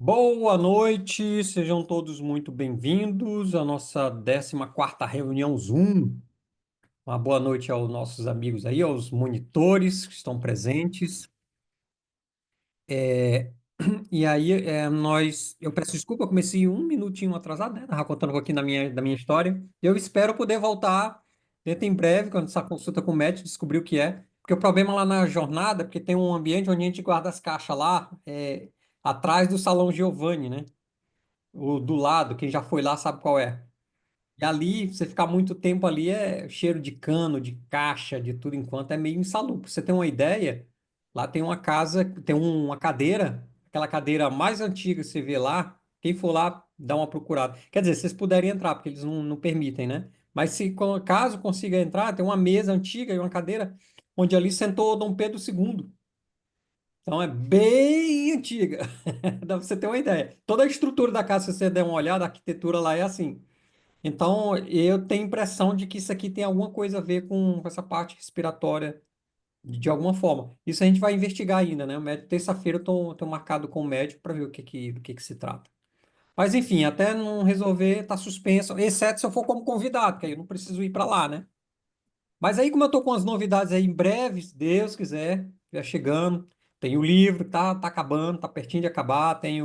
Boa noite, sejam todos muito bem-vindos à nossa 14ª reunião Zoom. Uma boa noite aos nossos amigos aí, aos monitores que estão presentes. E aí, eu peço desculpa, eu comecei um minutinho atrasado, né? Estava contando um pouquinho da minha história. Eu espero poder voltar dentro em breve, quando essa consulta com o médico, descobrir o que é. Porque o problema lá na jornada, porque tem um ambiente onde a gente guarda as caixas lá, atrás do Salão Giovanni, né? O do lado, quem já foi lá sabe qual é. E ali, você ficar muito tempo ali, cheiro de cano, de caixa, de tudo enquanto, é meio insalubre. Pra você ter uma ideia, lá tem uma casa, tem uma cadeira, aquela cadeira mais antiga que você vê lá, quem for lá, dá uma procurada. Quer dizer, vocês puderem entrar, porque eles não permitem, né? Mas se caso consiga entrar, tem uma mesa antiga e uma cadeira onde ali sentou Dom Pedro II. Então é bem antiga, dá pra você ter uma ideia. Toda a estrutura da casa, se você der uma olhada, a arquitetura lá é assim. Então, eu tenho a impressão de que isso aqui tem alguma coisa a ver com essa parte respiratória, de alguma forma. Isso a gente vai investigar ainda, né? Terça-feira eu tô marcado com o médico para ver do que se trata. Mas, enfim, até não resolver, tá suspenso, exceto se eu for como convidado, que aí eu não preciso ir para lá, né? Mas aí, como eu tô com as novidades aí em breve, se Deus quiser, já chegando, tem o livro, tá acabando, tá pertinho de acabar, tem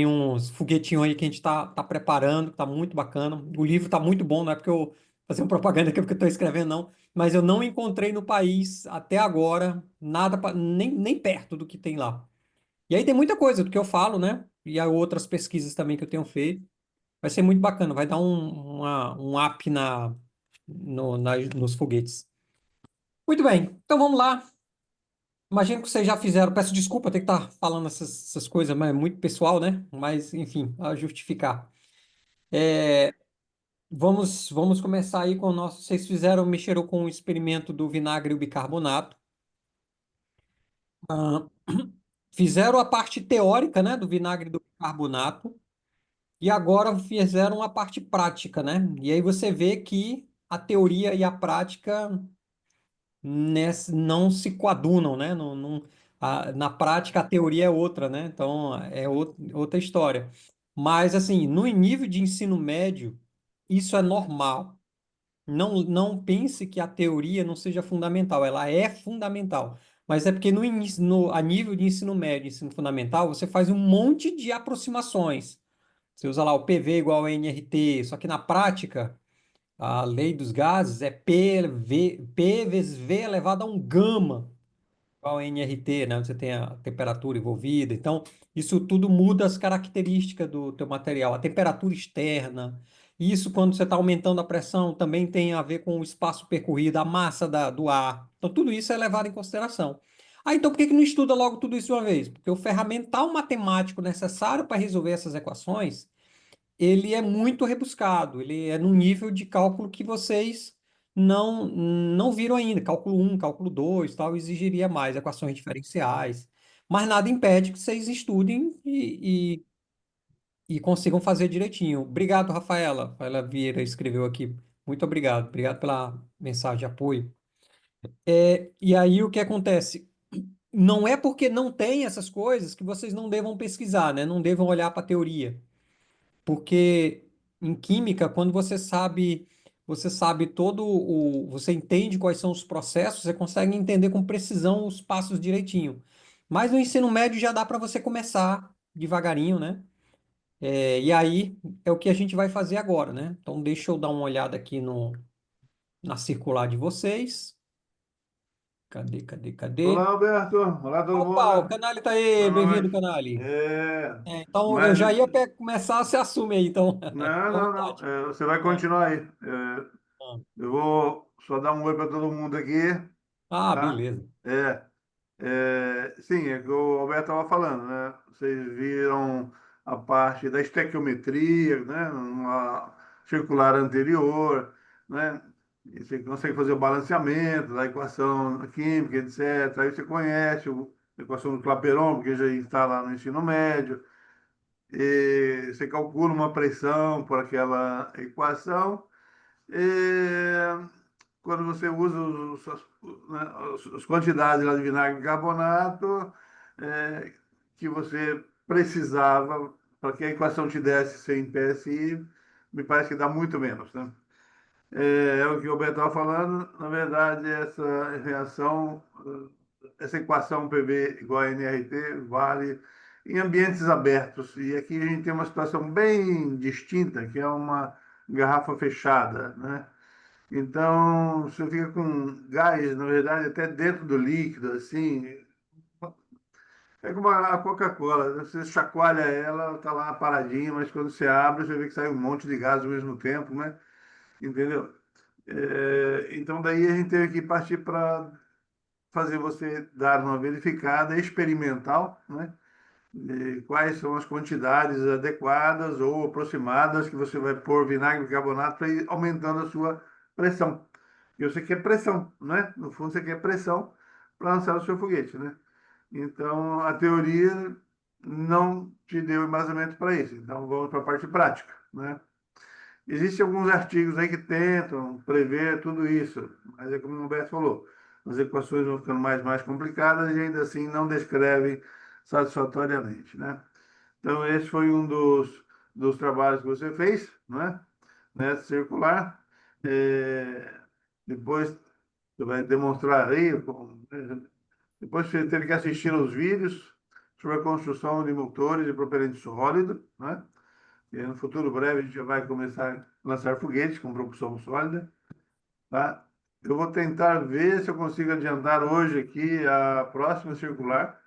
uns foguetinhos aí que a gente tá preparando, que tá muito bacana. O livro tá muito bom, não é porque eu fazer uma propaganda aqui porque eu tô escrevendo, não. Mas eu não encontrei no país até agora nada, nem perto do que tem lá. E aí tem muita coisa do que eu falo, né? E há outras pesquisas também que eu tenho feito. Vai ser muito bacana, vai dar um up nos foguetes. Muito bem, então vamos lá. Imagino que vocês já fizeram. Peço desculpa ter que estar falando essas coisas, mas é muito pessoal, né? Mas, enfim, a justificar. É, vamos começar aí com o nosso. Vocês mexeram com o experimento do vinagre e o bicarbonato. Ah, fizeram a parte teórica, né, do vinagre e do bicarbonato. E agora fizeram a parte prática, né? E aí você vê que a teoria e a prática não se coadunam, né? Na prática, a teoria é outra, né? Então, é outra história. Mas, assim, no nível de ensino médio, isso é normal. Não pense que a teoria não seja fundamental, ela é fundamental. Mas é porque a nível de ensino médio, ensino fundamental, você faz um monte de aproximações. Você usa lá o PV igual a NRT, só que na prática, a lei dos gases é P vezes V elevado a um gama, igual a NRT, né? Onde você tem a temperatura envolvida. Então, isso tudo muda as características do teu material. A temperatura externa. Isso, quando você está aumentando a pressão, também tem a ver com o espaço percorrido, a massa do ar. Então, tudo isso é levado em consideração. Ah, então por que que não estuda logo tudo isso de uma vez? Porque o ferramental matemático necessário para resolver essas equações ele é muito rebuscado, ele é num nível de cálculo que vocês não viram ainda. Cálculo um, cálculo 2, tal, exigiria mais equações diferenciais. Mas nada impede que vocês estudem e consigam fazer direitinho. Obrigado, Rafaela. Rafaela Vieira escreveu aqui. Muito obrigado. Obrigado pela mensagem de apoio. E aí o que acontece? Não é porque não tem essas coisas que vocês não devam pesquisar, né? Não devam olhar para a teoria. Porque em química, quando você sabe você entende quais são os processos, você consegue entender com precisão os passos direitinho. Mas no ensino médio já dá para você começar devagarinho, né? E aí é o que a gente vai fazer agora, né? Então deixa eu dar uma olhada aqui na circular de vocês. Cadê, cadê, Olá, cadê? Alberto. Olá, todo Opa, o mundo. Canali tá aí, Boa bem-vindo, noite. Canali. É, Então eu mas, já ia começar, você assume aí, então. não, Fica à não, não. vontade. Você vai continuar aí. Eu vou só dar um oi para todo mundo aqui, Ah, tá? beleza. Sim, é que o Alberto estava falando, né? Vocês viram a parte da estequiometria, né? Uma circular anterior, né? E você consegue fazer o balanceamento da equação química, etc. Aí você conhece a equação do Clapeyron, porque já está lá no ensino médio. E você calcula uma pressão por aquela equação. E quando você usa né, as quantidades lá de vinagre e carbonato, é, que você precisava para que a equação te desse 100 PSI, me parece que dá muito menos, né? É o que o Roberto estava falando, na verdade, essa reação, essa equação PV igual a nRT vale em ambientes abertos. E aqui a gente tem uma situação bem distinta, que é uma garrafa fechada, né? Então, você fica com gás, na verdade, até dentro do líquido, assim. É como a Coca-Cola, né? Você chacoalha ela, tá lá paradinha, mas quando você abre, você vê que sai um monte de gás ao mesmo tempo, né? Entendeu? Então, daí a gente teve que partir para fazer você dar uma verificada experimental, né? De quais são as quantidades adequadas ou aproximadas que você vai pôr vinagre e bicarbonato para ir aumentando a sua pressão. E você quer pressão, né? No fundo, você quer pressão para lançar o seu foguete, né? Então, a teoria não te deu embasamento para isso. Então, vamos para a parte prática, né? Existem alguns artigos aí que tentam prever tudo isso, mas é como o Humberto falou, as equações vão ficando mais complicadas e ainda assim não descrevem satisfatoriamente, né? Então, esse foi um dos trabalhos que você fez, né? Nessa circular. Depois você vai demonstrar aí, depois você teve que assistir aos vídeos sobre a construção de motores de propelente sólido, né? E no futuro breve a gente já vai começar a lançar foguetes com propulsão sólida, tá? Eu vou tentar ver se eu consigo adiantar hoje aqui a próxima circular.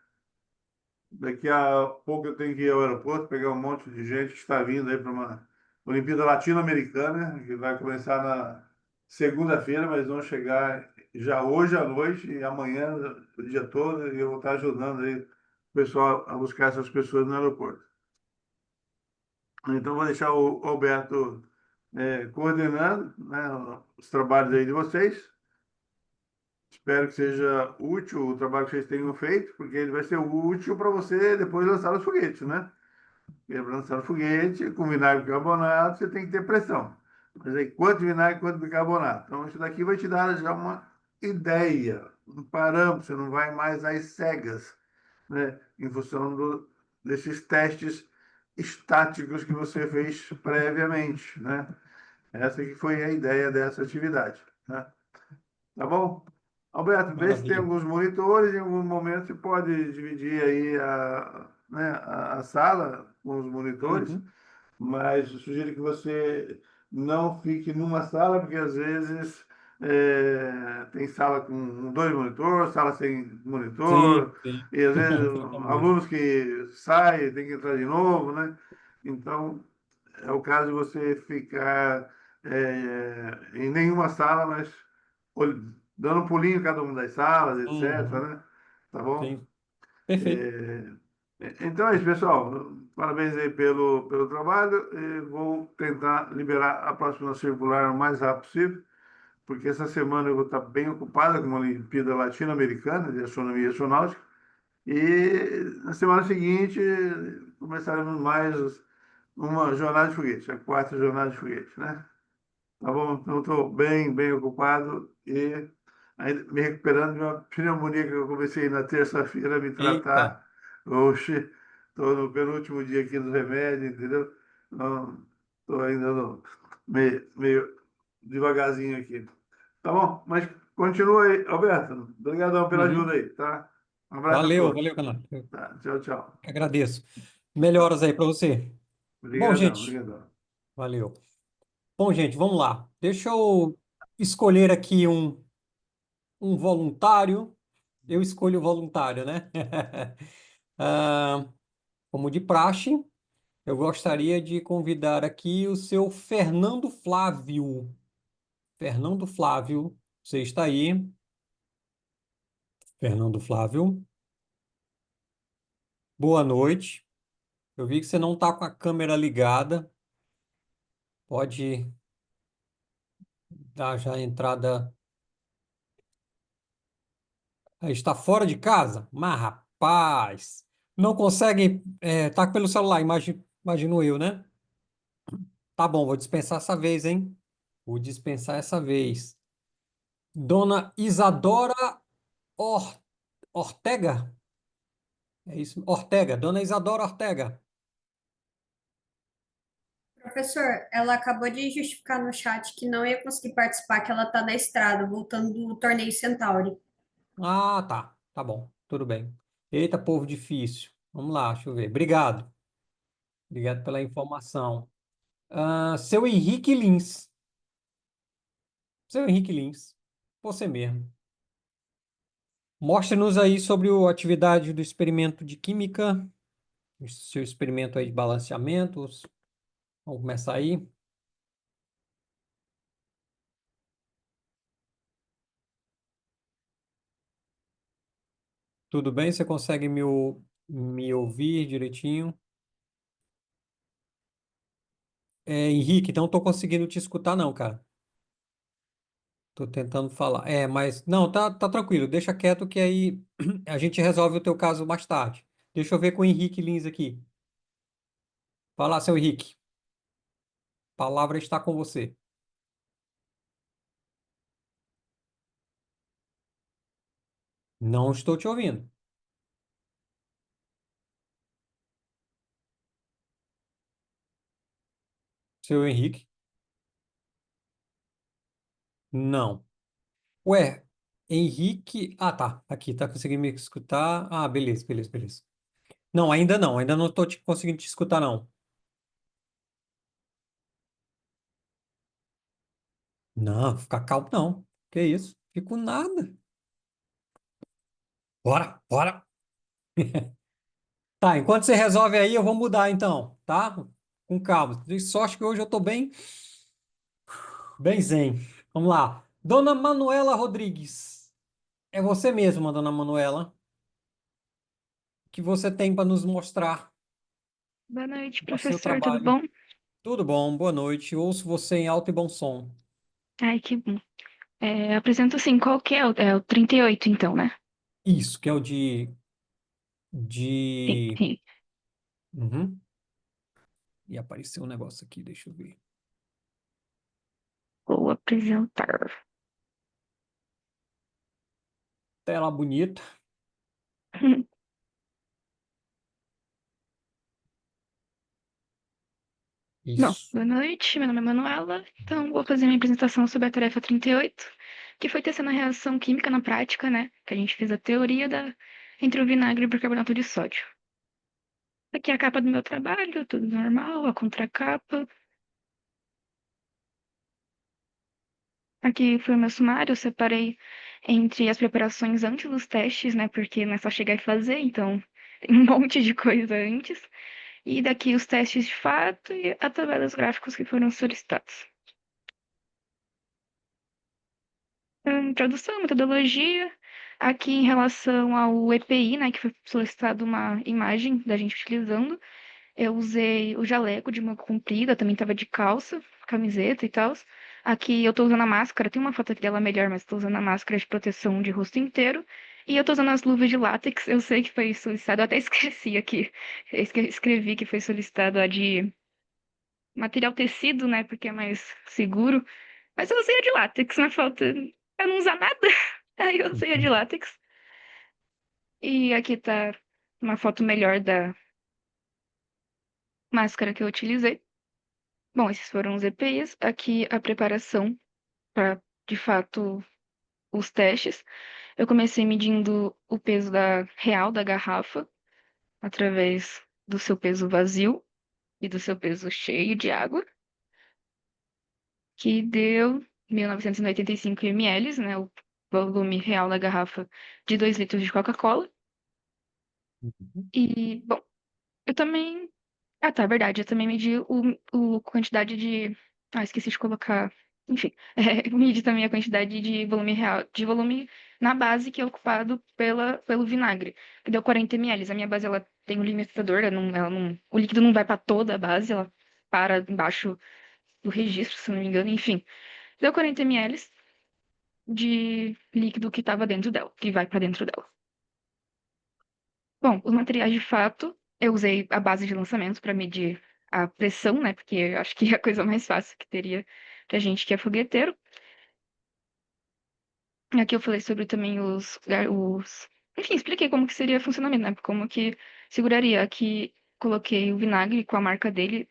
Daqui a pouco eu tenho que ir ao aeroporto, pegar um monte de gente que está vindo aí para uma Olimpíada Latino-Americana, que vai começar na segunda-feira, mas vão chegar já hoje à noite e amanhã, o dia todo, e eu vou estar ajudando aí o pessoal a buscar essas pessoas no aeroporto. Então, vou deixar o Alberto coordenando, né, os trabalhos aí de vocês. Espero que seja útil o trabalho que vocês tenham feito, porque ele vai ser útil para você depois lançar os foguetes, né? Porque para lançar o foguete, com vinagre e bicarbonato, você tem que ter pressão. Mas aí, quanto vinagre, quanto bicarbonato? Então, isso daqui vai te dar já uma ideia, um parâmetro. Você não vai mais às cegas, né? Em função desses testes estáticos que você fez previamente, né? Essa que foi a ideia dessa atividade, né? Tá bom? Alberto, vê se tem Maravilha. alguns monitores, em algum momento você pode dividir aí né, a sala com os monitores, Uhum. mas eu sugiro que você não fique numa sala, porque às vezes tem sala com dois monitores, sala sem Sim, monitor, sim. e às vezes Exatamente. alunos que saem, tem que entrar de novo, né? Então, é o caso de você ficar em nenhuma sala, mas dando um pulinho em cada uma das salas, etc, Uhum. né? Tá bom? Sim. Perfeito. É, então é isso, pessoal. Parabéns aí pelo trabalho. Vou tentar liberar a próxima circular o mais rápido possível, porque essa semana eu vou estar bem ocupado com uma Olimpíada Latino-Americana de Astronomia e Astronáutica. E na semana seguinte começaremos mais uma jornada de foguete, a quarta jornada de foguete, né? Tá bom? Então, estou bem ocupado e ainda me recuperando de uma pneumonia que eu comecei na terça-feira a me Eita. tratar. Oxe, estou no penúltimo dia aqui do remédio, entendeu? Não, estou ainda meio devagarzinho aqui. Tá bom? Mas continua aí, Alberto. Obrigadão pela ajuda Uhum. aí, tá? Um abraço a Valeu, todos. valeu, canal. Eu Tá, tchau, tchau. que agradeço. Melhoras aí para você. Bom, Obrigadão, gente, obrigadão. valeu. Bom, gente, vamos lá. Deixa eu escolher aqui um voluntário. Eu escolho o voluntário, né? Ah, como de praxe, eu gostaria de convidar aqui o seu Fernando Flávio. Fernando Flávio, você está aí? Fernando Flávio, boa noite. Eu vi que você não está com a câmera ligada. Pode dar já a entrada. Aí, está fora de casa? Mas, rapaz, não consegue. Tá pelo celular, imagino eu, né? Tá bom, vou dispensar essa vez, hein? Vou dispensar essa vez. Dona Isadora Or- Ortega? É isso. Ortega, Dona Isadora Ortega. Professor, ela acabou de justificar no chat que não ia conseguir participar, que ela está na estrada, voltando do torneio Centauri. Ah, tá. Tá bom. Tudo bem. Eita, povo difícil. Vamos lá, deixa eu ver. Obrigado. Obrigado pela informação. Seu Henrique Lins. Seu Henrique Lins. Você mesmo. Mostre-nos aí sobre a atividade do experimento de química, o seu experimento aí de balanceamentos. Vamos começar aí. Tudo bem? Você consegue me ouvir direitinho? Henrique, não estou conseguindo te escutar, não, cara. Estou tentando falar. Mas não, tá tranquilo. Deixa quieto que aí a gente resolve o teu caso mais tarde. Deixa eu ver com o Henrique Lins aqui. Fala, seu Henrique. A palavra está com você. Não estou te ouvindo. Seu Henrique? Não. Ué, Henrique. Ah, tá. Aqui, tá conseguindo me escutar? Ah, beleza, beleza, beleza. Não, ainda não. Ainda não estou conseguindo te escutar, não. Não, ficar calmo, não. Que isso? Fico nada. Bora, bora. Tá, enquanto você resolve aí, eu vou mudar então, tá? Com calma. De sorte que hoje eu tô bem zen. Vamos lá. Dona Manuela Rodrigues. É você mesma, Dona Manuela, que você tem para nos mostrar Boa noite, o seu professor, tudo trabalho. bom? Tudo bom? Boa noite. Ouço você em alto e bom som. Ai, que bom. Apresento sim, qual que é? É o 38, então, né? Isso, que é o Sim, de... sim. Uhum. E apareceu um negócio aqui, deixa eu ver. Vou apresentar. Tela bonita. Bom, Isso. boa noite, meu nome é Manuela. Então, vou fazer minha apresentação sobre a tarefa 38, que foi testando a reação química na prática, né? Que a gente fez a teoria entre o vinagre e o bicarbonato de sódio. Aqui é a capa do meu trabalho, tudo normal, a contracapa. Aqui foi o meu sumário, eu separei entre as preparações antes dos testes, né? Porque não é só chegar e fazer, então tem um monte de coisa antes. E daqui os testes de fato e a tabela dos gráficos que foram solicitados. Introdução, metodologia. Aqui em relação ao EPI, né, que foi solicitado uma imagem da gente utilizando. Eu usei o jaleco de manga comprida, também tava de calça, camiseta e tal. Aqui eu tô usando a máscara, tem uma foto aqui dela melhor, mas tô usando a máscara de proteção de rosto inteiro. E eu tô usando as luvas de látex, eu sei que foi solicitado, eu até esqueci aqui. Escrevi que foi solicitado a de material tecido, né, porque é mais seguro. Mas eu usei a de látex, na falta. Eu não usar nada, aí eu usei a de látex. E aqui tá uma foto melhor da máscara que eu utilizei. Bom, esses foram os EPIs. Aqui a preparação para, de fato, os testes. Eu comecei medindo o peso real da garrafa através do seu peso vazio e do seu peso cheio de água, que deu 1.985 ml, né? O volume real da garrafa de 2 litros de Coca-Cola. Uhum. E, bom, eu também. Ah, tá, verdade. Eu também medi o quantidade de. Ah, esqueci de colocar. Enfim, medi também a quantidade de volume real, de volume na base que é ocupado pelo vinagre, que deu 40 ml. A minha base ela tem um limitador, o líquido não vai para toda a base, ela para embaixo do registro, se não me engano. Enfim, deu 40 ml de líquido que estava dentro dela, que vai para dentro dela. Bom, os materiais de fato, eu usei a base de lançamento para medir a pressão, né? Porque eu acho que é a coisa mais fácil que teria pra gente que é fogueteiro. Aqui eu falei sobre também os Enfim, expliquei como que seria o funcionamento, né? Como que seguraria. Aqui coloquei o vinagre com a marca dele.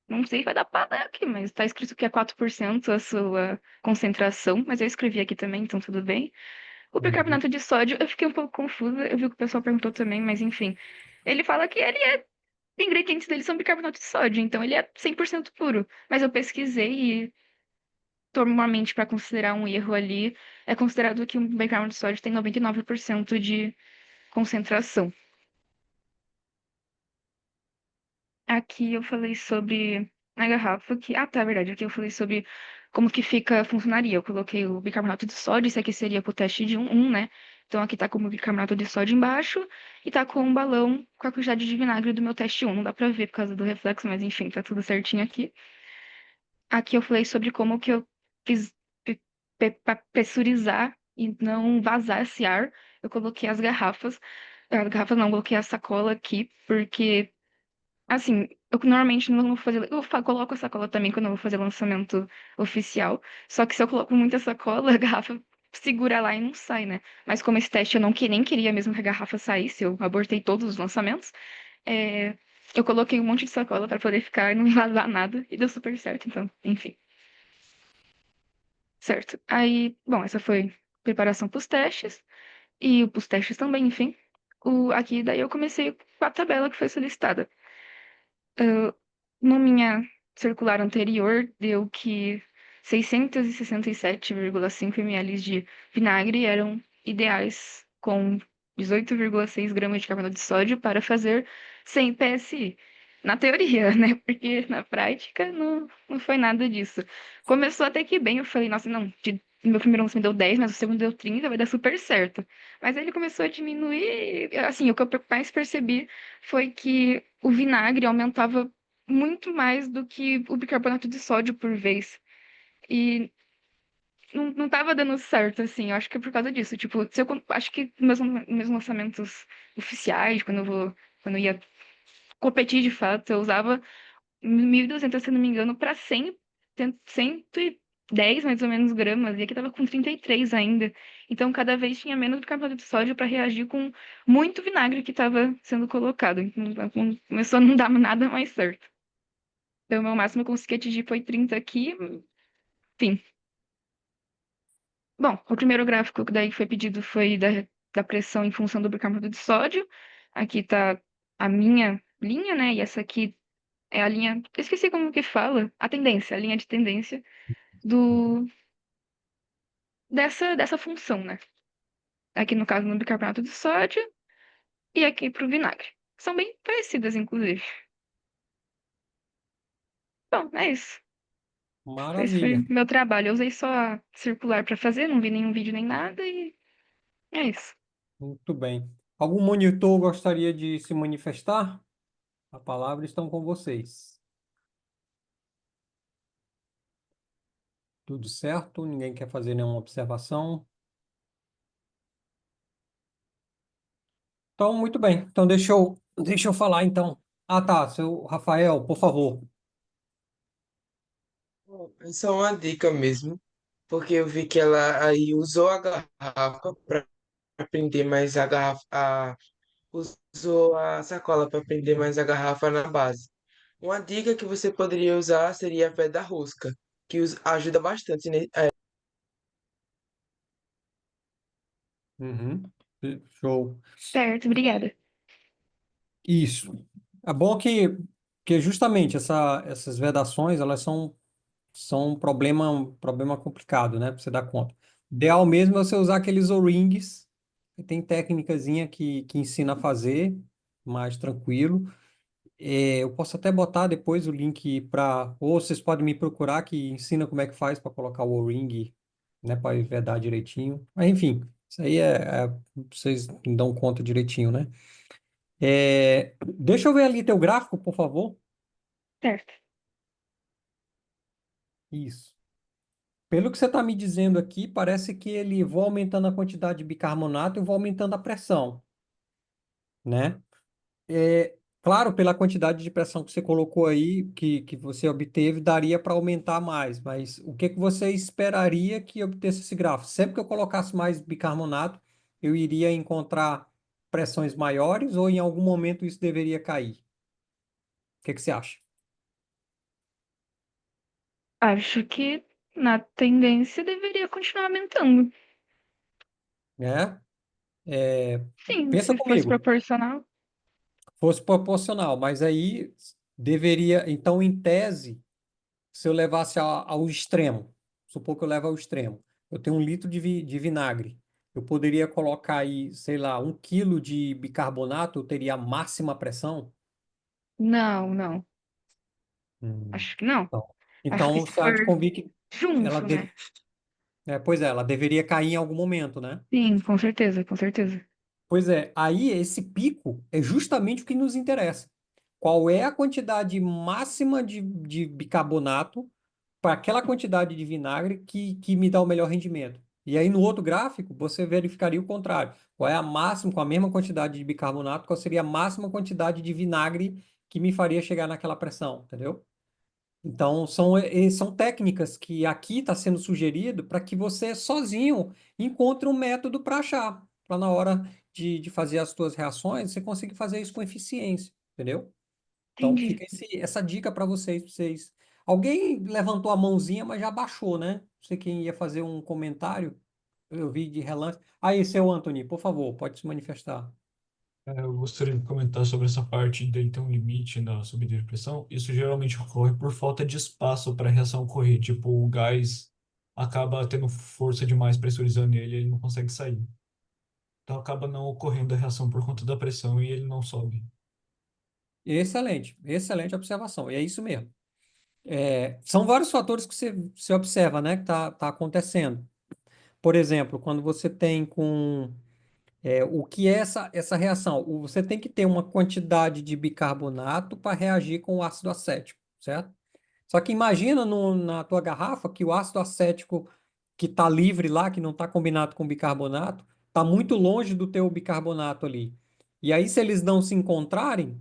Não sei se vai dar pra dar aqui, mas tá escrito que é 4% a sua concentração, mas eu escrevi aqui também, então tudo bem. O Uhum. bicarbonato de sódio, eu fiquei um pouco confusa, eu vi que o pessoal perguntou também, mas enfim. Ele fala que ele é. Os ingredientes dele são bicarbonato de sódio, então ele é 100% puro. Mas eu pesquisei e, normalmente, para considerar um erro ali, é considerado que um bicarbonato de sódio tem 99% de concentração. Aqui eu falei sobre na garrafa que. Ah, tá, é verdade. Aqui eu falei sobre como que funcionaria. Eu coloquei o bicarbonato de sódio, isso aqui seria pro teste de 1, né? Então aqui tá com o bicarbonato de sódio embaixo e tá com um balão com a quantidade de vinagre do meu teste 1. Não dá pra ver por causa do reflexo, mas enfim, tá tudo certinho aqui. Aqui eu falei sobre como que eu fiz pra pressurizar e não vazar esse ar. Eu coloquei as garrafas. As garrafas não, coloquei a sacola aqui, porque assim, eu normalmente não vou fazer. Coloco a sacola também quando eu vou fazer lançamento oficial. Só que se eu coloco muita sacola, a garrafa segura lá e não sai, né? Mas como esse teste eu não nem queria mesmo que a garrafa saísse, eu abortei todos os lançamentos. é, eu coloquei um monte de sacola pra poder ficar e não vazar nada. E deu super certo, então, enfim. Certo. Aí, bom, essa foi preparação pros testes. E pros testes também, enfim. Aqui daí eu comecei com a tabela que foi solicitada. Na minha circular anterior, deu que 667,5 ml de vinagre eram ideais, com 18,6 gramas de carbonato de sódio para fazer 100 PSI. Na teoria, né? Porque na prática não foi nada disso. Começou até que bem, eu falei, nossa, não, meu primeiro lançamento deu 10, mas o segundo deu 30, vai dar super certo. Mas aí ele começou a diminuir, assim, o que eu mais percebi foi que o vinagre aumentava muito mais do que o bicarbonato de sódio por vez. E não tava dando certo, assim. Eu acho que é por causa disso. Tipo, se eu, acho que meus lançamentos oficiais, quando eu ia competir de fato, eu usava 1.200, se não me engano, para 110 mais ou menos gramas. E aqui tava com 33 ainda. Então, cada vez tinha menos bicarbonato de sódio para reagir com muito vinagre que estava sendo colocado. Então, começou a não dar nada mais certo. Então, o meu máximo que eu consegui atingir foi 30 aqui. Enfim. Bom, o primeiro gráfico que daí foi pedido foi da pressão em função do bicarbonato de sódio. Aqui tá a minha linha, né? E essa aqui é a linha. Eu esqueci como que fala. A tendência, a linha de tendência do dessa função, né? Aqui no caso no bicarbonato de sódio e aqui pro vinagre. São bem parecidas, inclusive. Bom, é isso. Esse foi Maravilha. meu trabalho. Eu usei só a circular para fazer, não vi nenhum vídeo nem nada e é isso. Muito bem. Algum monitor gostaria de se manifestar? A palavra estão com vocês. Tudo certo? Ninguém quer fazer nenhuma observação? Então, muito bem. Então, deixa eu falar, então. Ah, tá. Seu Rafael, por favor. É só uma dica mesmo, porque eu vi que ela aí usou a garrafa para prender mais a garrafa, usou a sacola para prender mais a garrafa na base. Uma dica que você poderia usar seria a pedra rosca, que ajuda bastante, né? Uhum. Show. Certo, obrigada. Isso. É bom que justamente essas vedações, elas são um problema complicado, né? Para você dar conta. Ideal mesmo é você usar aqueles O-rings, que tem técnicazinha que ensina a fazer, mais tranquilo. Eu posso até botar depois o link para. Ou vocês podem me procurar que ensina como é que faz para colocar o O-ring, né? Para vedar direitinho. Mas enfim, isso aí vocês me dão conta direitinho, né? Deixa eu ver ali teu gráfico, por favor. Certo. Isso. Pelo que você está me dizendo aqui, parece que ele vai aumentando a quantidade de bicarbonato e vai aumentando a pressão, né? Claro, pela quantidade de pressão que você colocou aí, que você obteve, daria para aumentar mais, mas o que que você esperaria que obtesse esse gráfico? Sempre que eu colocasse mais bicarbonato, eu iria encontrar pressões maiores ou em algum momento isso deveria cair? O que que você acha? Acho que na tendência deveria continuar aumentando. Né? É, Sim, pensa se fosse comigo, proporcional. fosse proporcional, mas aí deveria, então, em tese, se eu levasse ao extremo, supor que eu levo ao extremo, eu tenho 1 litro de vinagre, eu poderia colocar aí, sei lá, 1 quilo de bicarbonato, eu teria a máxima pressão? Não, não. Hum, Acho que não. Então, Acho que então se você há de for convir que ela junto, né? pois é, ela deveria cair em algum momento, né? Sim, com certeza, com certeza. Pois é, aí esse pico é justamente o que nos interessa. Qual é a quantidade máxima de bicarbonato para aquela quantidade de vinagre que me dá o melhor rendimento? E aí no outro gráfico você verificaria o contrário. Qual é a máxima, com a mesma quantidade de bicarbonato, qual seria a máxima quantidade de vinagre que me faria chegar naquela pressão, entendeu? Então, são técnicas que aqui está sendo sugerido para que você sozinho encontre um método para achar, para na hora de fazer as suas reações, você conseguir fazer isso com eficiência, entendeu? Então, Entendi. fica essa dica para vocês. Alguém levantou a mãozinha, mas já baixou, né? Não sei quem ia fazer um comentário, eu vi de relance. Aí, seu Anthony, por favor, pode se manifestar. Eu gostaria de comentar sobre essa parte dele ter um limite na subida de pressão. Isso geralmente ocorre por falta de espaço para a reação ocorrer. Tipo, o gás acaba tendo força demais pressurizando ele e ele não consegue sair. Então acaba não ocorrendo a reação por conta da pressão e ele não sobe. Excelente, excelente observação, e é isso mesmo. São vários fatores que você observa, né, que tá acontecendo. Por exemplo, quando você tem o que é essa reação? Você tem que ter uma quantidade de bicarbonato para reagir com o ácido acético, certo? Só que imagina na tua garrafa que o ácido acético que está livre lá, que não está combinado com bicarbonato, está muito longe do teu bicarbonato ali. E aí, se eles não se encontrarem,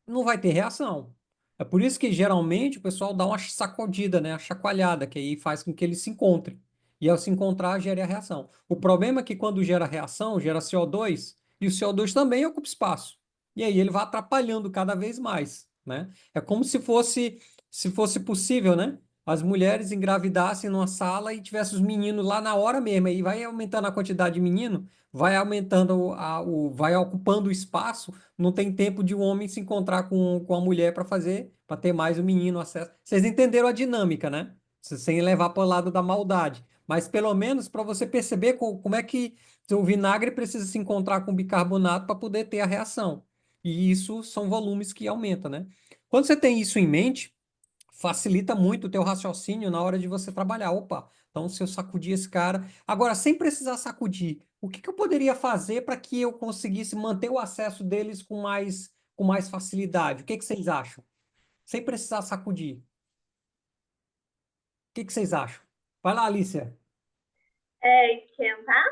não vai ter reação. É por isso que geralmente o pessoal dá uma sacudida, né? Uma chacoalhada, que aí faz com que ele se encontre. E ao se encontrar, gere a reação. O problema é que quando gera reação, gera CO2, e o CO2 também ocupa espaço. E aí ele vai atrapalhando cada vez mais, né? É como se fosse possível, né? As mulheres engravidassem numa sala e tivesse os meninos lá na hora mesmo. Aí vai aumentando a quantidade de menino, vai aumentando vai ocupando o espaço, não tem tempo de um homem se encontrar com a mulher para ter mais o menino acesso. Vocês entenderam a dinâmica, né? Sem levar para o lado da maldade. Mas pelo menos para você perceber como é que o vinagre precisa se encontrar com o bicarbonato para poder ter a reação. E isso são volumes que aumentam, né? Quando você tem isso em mente, facilita muito o teu raciocínio na hora de você trabalhar. Opa, então se eu sacudir esse cara. Agora, sem precisar sacudir, o que que eu poderia fazer para que eu conseguisse manter o acesso deles com mais facilidade? O que que vocês acham? Sem precisar sacudir. O que que vocês acham? Vai lá, Alicia. Esquentar?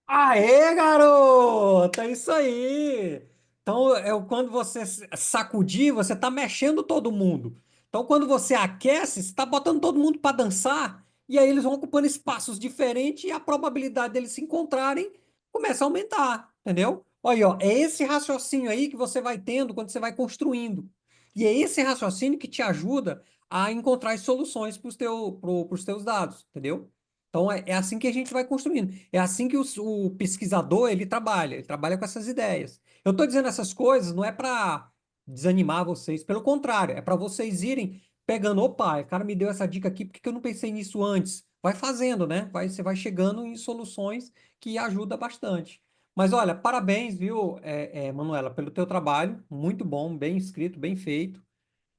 Aê, garota! É isso aí! Então, quando você sacudir, você está mexendo todo mundo. Então, quando você aquece, você está botando todo mundo para dançar, e aí eles vão ocupando espaços diferentes e a probabilidade deles se encontrarem começa a aumentar, entendeu? Olha, aí, ó, é esse raciocínio aí que você vai tendo quando você vai construindo. E é esse raciocínio que te ajuda a encontrar as soluções para os teus dados, entendeu? Então é assim que a gente vai construindo. É assim que o pesquisador ele trabalha com essas ideias. Eu estou dizendo essas coisas não é para desanimar vocês, pelo contrário, é para vocês irem pegando, opa, o cara me deu essa dica aqui, por que que eu não pensei nisso antes? Vai fazendo, né? Você vai chegando em soluções que ajuda bastante. Mas olha, parabéns, viu, Manuela, pelo teu trabalho, muito bom, bem escrito, bem feito.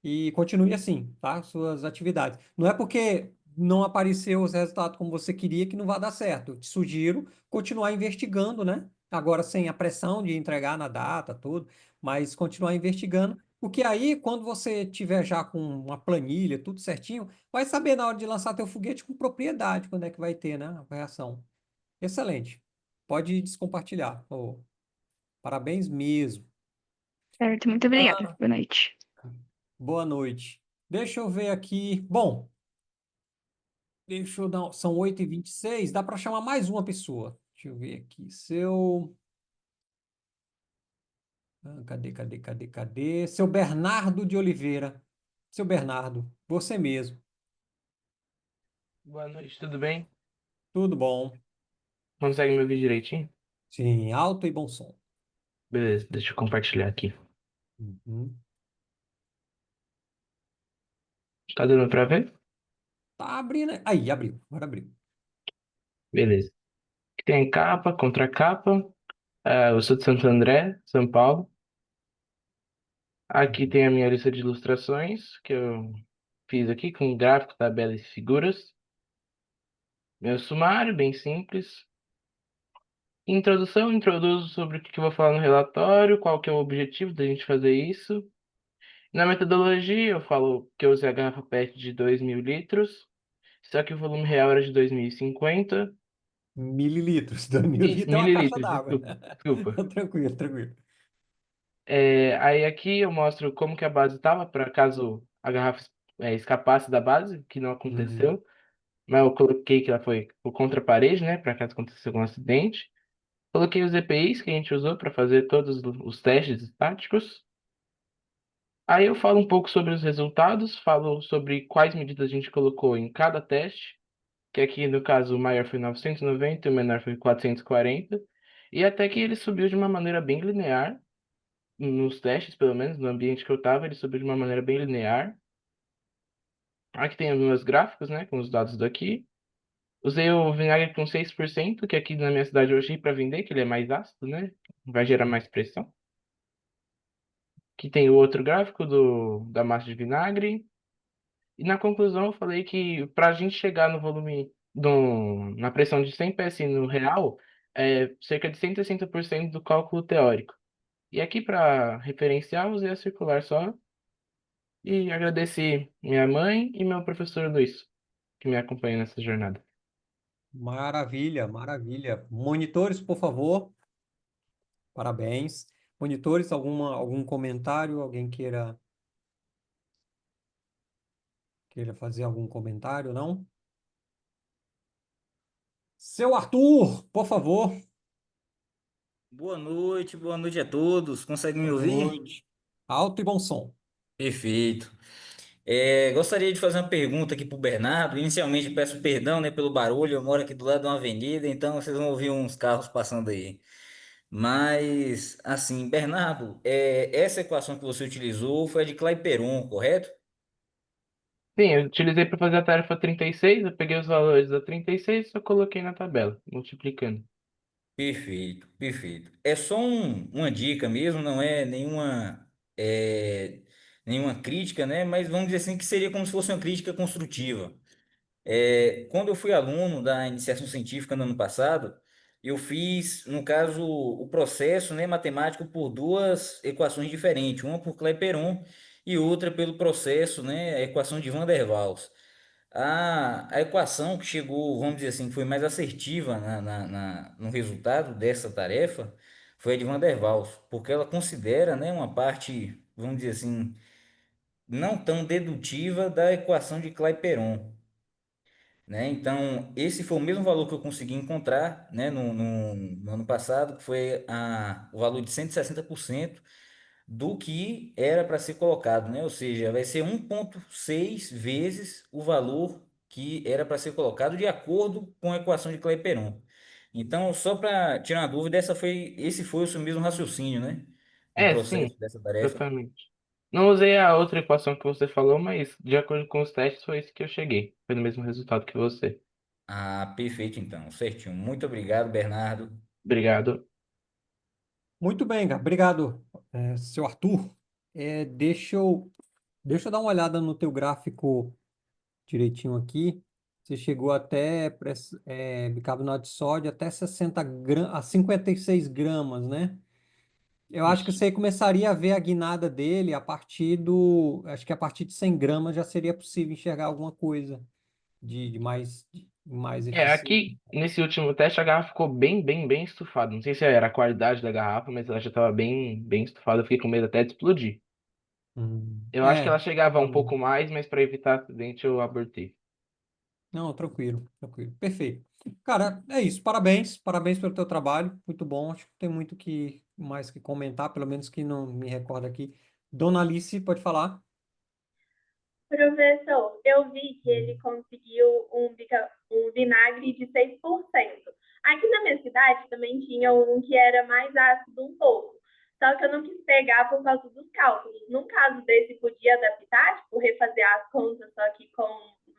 E continue assim, tá? Suas atividades. Não é porque não apareceu os resultados como você queria que não vai dar certo. Eu te sugiro continuar investigando, né? Agora sem a pressão de entregar na data, tudo, mas continuar investigando, porque aí, quando você tiver já com uma planilha, tudo certinho, vai saber na hora de lançar teu foguete com propriedade quando é que vai ter, né? A reação. Excelente. Pode descompartilhar. Ô, parabéns mesmo. Certo, muito obrigada. Ah, Boa noite. boa noite. Deixa eu ver aqui. Bom, deixa eu dar. São 8h26, dá para chamar mais uma pessoa. Deixa eu ver aqui. Seu. Cadê? Seu Bernardo de Oliveira. Seu Bernardo, você mesmo. Boa noite, tudo bem? Tudo bom? Consegue me ouvir direitinho? Sim, alto e bom som. Beleza, deixa eu compartilhar aqui. Uhum. Tá dando pra ver? Tá abrindo. Aí, abriu. Agora abriu. Beleza. Aqui tem capa, contracapa. Eu sou de Santo André, São Paulo. Aqui tem a minha lista de ilustrações que eu fiz aqui com gráfico, tabelas e figuras. Meu sumário, bem simples. Introdução, introduzo sobre o que eu vou falar no relatório, qual que é o objetivo da gente fazer isso. Na metodologia, eu falo que eu usei a garrafa PET de 2.000 litros, só que o volume real era de 2.050. Mililitros. 2.000 E litros é uma caixa mililitros, d'água. desculpa, desculpa. Tranquilo, tranquilo. Aí aqui eu mostro como que a base estava, para caso a garrafa escapasse da base, que não Uhum. aconteceu. Mas eu coloquei que ela foi contra a parede, né, para caso acontecesse algum acidente. Coloquei os EPIs que a gente usou para fazer todos os testes estáticos. Aí eu falo um pouco sobre os resultados, falo sobre quais medidas a gente colocou em cada teste, que aqui no caso o maior foi 990 e o menor foi 440. E até que ele subiu de uma maneira bem linear. Nos testes, pelo menos, no ambiente que eu estava, ele subiu de uma maneira bem linear. Aqui tem os meus gráficos, né, com os dados daqui. Usei o vinagre com 6%, que aqui na minha cidade eu achei para vender, que ele é mais ácido, né? Vai gerar mais pressão. Aqui tem o outro gráfico da massa de vinagre. E na conclusão eu falei que para a gente chegar no volume, na pressão de 100 psi no real, é cerca de 160% do cálculo teórico. E aqui para referenciar, usei a circular só. E agradeci minha mãe e meu professor Luiz, que me acompanham nessa jornada. Maravilha, maravilha. Monitores, por favor. Parabéns. Monitores, algum comentário? Alguém queira fazer algum comentário, não? Seu Arthur, por favor. Boa noite a todos. Consegue me Boa ouvir? noite. Alto e bom som. Perfeito. Gostaria de fazer uma pergunta aqui para o Bernardo. Inicialmente, peço perdão, né, pelo barulho. Eu moro aqui do lado de uma avenida, então vocês vão ouvir uns carros passando aí. Mas, assim, Bernardo, essa equação que você utilizou foi a de Clapeyron, correto? Sim, eu utilizei para fazer a tarefa 36, eu peguei os valores da 36 e só coloquei na tabela, multiplicando. Perfeito, perfeito. É só uma dica mesmo, não é é, nenhuma crítica, né? Mas vamos dizer assim que seria como se fosse uma crítica construtiva. Quando eu fui aluno da iniciação científica no ano passado, eu fiz, no caso, o processo, né, matemático por duas equações diferentes, uma por Clapeyron e outra pelo processo, né, a equação de Van der Waals. A equação que chegou, vamos dizer assim, que foi mais assertiva no resultado dessa tarefa foi a de Van der Waals, porque ela considera, né, uma parte, vamos dizer assim, não tão dedutiva da equação de Clapeyron, né? Então, esse foi o mesmo valor que eu consegui encontrar, né, no ano passado, que foi o valor de 160% do que era para ser colocado, né? Ou seja, vai ser 1,6 vezes o valor que era para ser colocado de acordo com a equação de Clapeyron. Então, só para tirar uma dúvida, esse foi o seu mesmo raciocínio, né? No Sim, processo dessa tarefa. exatamente. Não usei a outra equação que você falou, mas de acordo com os testes foi isso que eu cheguei. Foi no mesmo resultado que você. Ah, perfeito então, certinho. Muito obrigado, Bernardo. Obrigado. Muito bem, cara. Obrigado, seu Arthur. Deixa eu dar uma olhada no teu gráfico direitinho aqui. Você chegou até bicarbonato de sódio até 60 gramas, a 56 gramas, né? Eu acho que Isso. você começaria a ver a guinada dele acho que a partir de 100 gramas já seria possível enxergar alguma coisa de mais eficiente. Aqui nesse último teste a garrafa ficou bem, bem, bem estufada. Não sei se era a qualidade da garrafa, mas ela já estava bem, bem estufada. Eu fiquei com medo até de explodir. Eu acho que ela chegava um Realmente. pouco mais, mas para evitar acidente eu abortei. Não, tranquilo, tranquilo. Perfeito. Cara, é isso. Parabéns, parabéns pelo teu trabalho. Muito bom. Acho que tem muito que mais que comentar, pelo menos que não me recordo aqui. Dona Alice, pode falar? Professor, eu vi que ele conseguiu um vinagre de 6%. Aqui na minha cidade também tinha um que era mais ácido um pouco. Só que eu não quis pegar por causa dos cálculos. Num caso desse, podia adaptar, tipo, refazer as contas, só que com,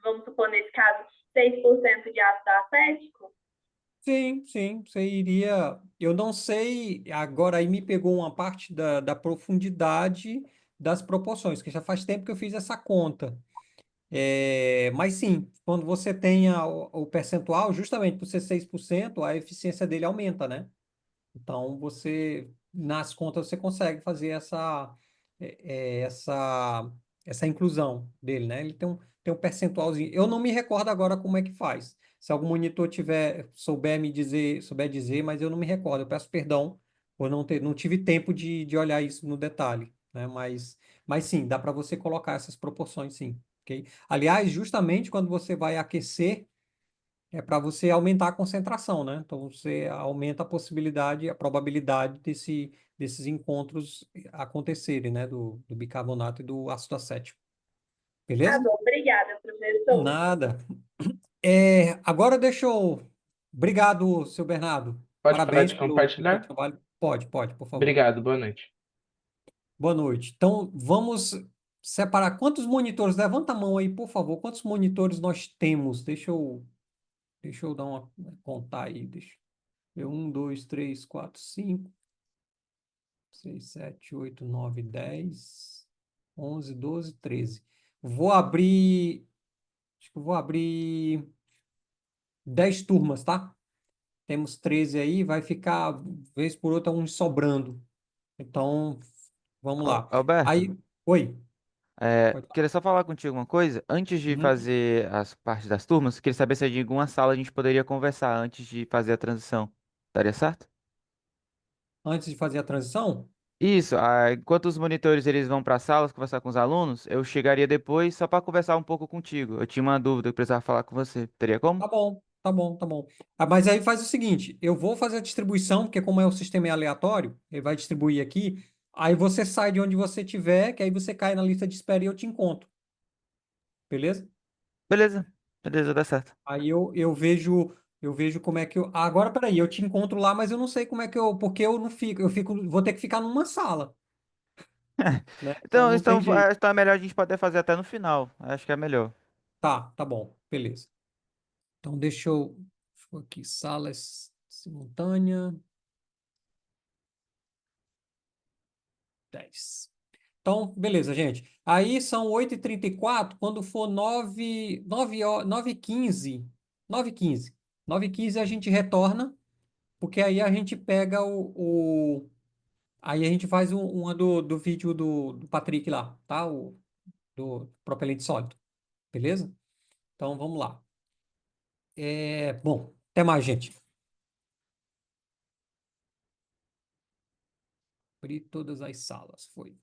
vamos supor, nesse caso, 6% de ácido acético? Sim, sim, você iria. Eu não sei, agora aí me pegou uma parte da profundidade das proporções, que já faz tempo que eu fiz essa conta. Mas sim, quando você tem o percentual, justamente por ser 6%, a eficiência dele aumenta, né? Então, você, nas contas, você consegue fazer é, é, essa, essa inclusão dele, né? Ele tem um percentualzinho. Eu não me recordo agora como é que faz. Se algum monitor souber dizer, mas eu não me recordo. Eu peço perdão por não tive tempo de olhar isso no detalhe, né? Mas sim, dá para você colocar essas proporções, sim. Ok? Aliás, justamente quando você vai aquecer é para você aumentar a concentração, né? Então você aumenta a possibilidade, a probabilidade desses encontros acontecerem, né? Do bicarbonato e do ácido acético. Tá Beleza? bom, obrigada, professor. Nada. Agora deixa eu. Obrigado, seu Bernardo. Pode parar Parabéns de pelo seu compartilhar? trabalho. Pode, por favor. Obrigado, boa noite. Boa noite. Então, vamos separar. Quantos monitores? Levanta a mão aí, por favor. Quantos monitores nós temos? Deixa eu dar uma contar aí. Deixa eu ver. 1, 2, 3, 4, 5, 6, 7, 8, 9, 10, 11, 12, 13. Vou abrir. Acho que eu vou abrir 10 turmas, tá? Temos 13 aí, vai ficar, vez por outra, um sobrando. Então, vamos lá. Alberto, Aí, oi, pode falar. queria só falar contigo uma coisa. Antes de Uhum. fazer as partes das turmas, queria saber se em alguma sala a gente poderia conversar antes de fazer a transição. Daria certo? Antes de fazer a transição? Isso, enquanto os monitores eles vão para as salas conversar com os alunos, eu chegaria depois só para conversar um pouco contigo. Eu tinha uma dúvida, eu precisava falar com você. Teria como? Tá bom, tá bom, tá bom. Mas aí faz o seguinte, eu vou fazer a distribuição, porque como é o sistema é aleatório, ele vai distribuir aqui, aí você sai de onde você estiver, que aí você cai na lista de espera e eu te encontro, beleza? Beleza, beleza, dá certo. Aí eu vejo como é que eu. Agora, peraí, eu te encontro lá, mas eu não sei como é que eu. Porque eu não fico, vou ter que ficar numa sala, né? Então Então, não tem então, jeito. tá melhor a gente poder fazer até no final. Acho que é melhor. Tá bom, beleza. Então deixa eu aqui, salas simultânea, 10. Então, beleza, gente. Aí são 8h34, quando for 9h15, 9h15. 9h15 a gente retorna, porque aí a gente pega aí a gente faz uma do vídeo do Patrick lá, tá? Do propelente sólido, beleza? Então vamos lá. Bom, até mais, gente. Abrir todas as salas, foi.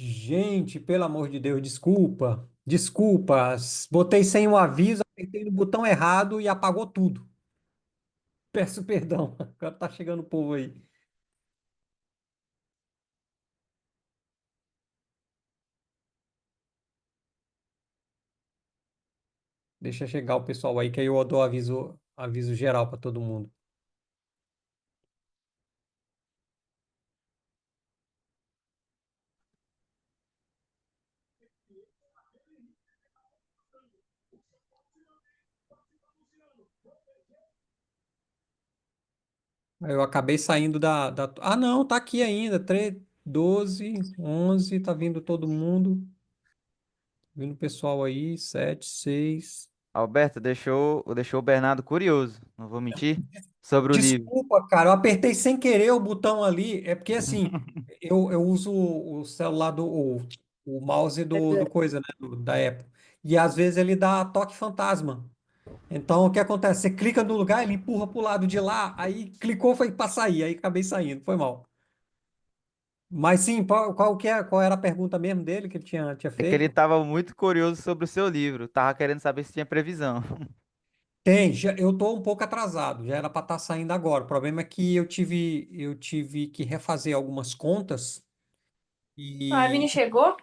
Gente, pelo amor de Deus, desculpa. Desculpa. Botei sem o aviso, apertei no botão errado e apagou tudo. Peço perdão. Agora tá chegando o povo aí. Deixa chegar o pessoal aí, que aí eu dou aviso geral para todo mundo. Aí eu acabei saindo Ah, não, tá aqui ainda. 3, 12, 11, tá vindo todo mundo. Vindo o pessoal aí. 7, 6. Alberto, deixou o Bernardo curioso, não vou mentir, sobre o livro. Desculpa, cara, eu apertei sem querer o botão ali. É porque assim, eu uso o celular o mouse do coisa, né? Da Apple. E às vezes ele dá toque fantasma. Então o que acontece? Você clica no lugar, ele empurra pro lado de lá, aí clicou, foi pra sair, aí acabei saindo, foi mal. Mas sim, qual era a pergunta mesmo dele que ele tinha É que ele feito? estava muito curioso sobre o seu livro, tava querendo saber se tinha previsão. Eu tô um pouco atrasado, já era para estar saindo agora. O problema é que eu tive que refazer algumas contas A e, Vini chegou?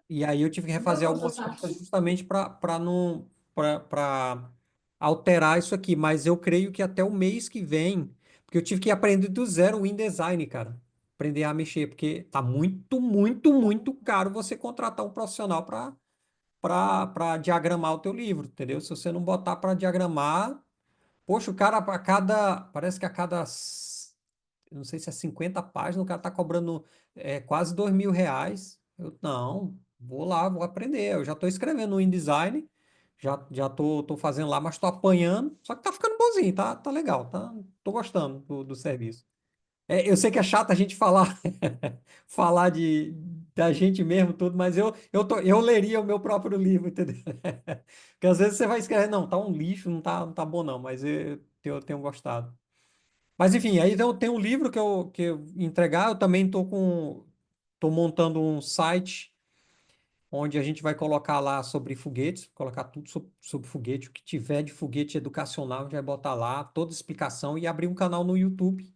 e aí eu tive que refazer algumas contas justamente para não para alterar isso aqui. Mas eu creio que até o mês que vem, porque eu tive que aprender do zero o InDesign, cara. Aprender a mexer, porque tá muito, muito, muito caro você contratar um profissional para diagramar o teu livro, entendeu? Se você não botar para diagramar, poxa, o cara parece que a cada, eu não sei se é 50 páginas, o cara tá cobrando quase R$ 2.000. Não, vou lá, vou aprender. Eu já estou escrevendo no InDesign, já tô fazendo lá, mas estou apanhando, só que tá ficando bonzinho, tá legal, tô gostando do serviço. Eu sei que é chato a gente falar, falar da gente mesmo, tudo, mas eu leria o meu próprio livro, entendeu? Porque às vezes você vai escrever, não, tá um lixo, não tá bom não, mas eu tenho gostado. Mas enfim, aí então tem um livro que eu entregar, eu também tô montando um site onde a gente vai colocar lá sobre foguetes, colocar tudo sobre foguete, o que tiver de foguete educacional, a gente vai botar lá toda a explicação e abrir um canal no YouTube,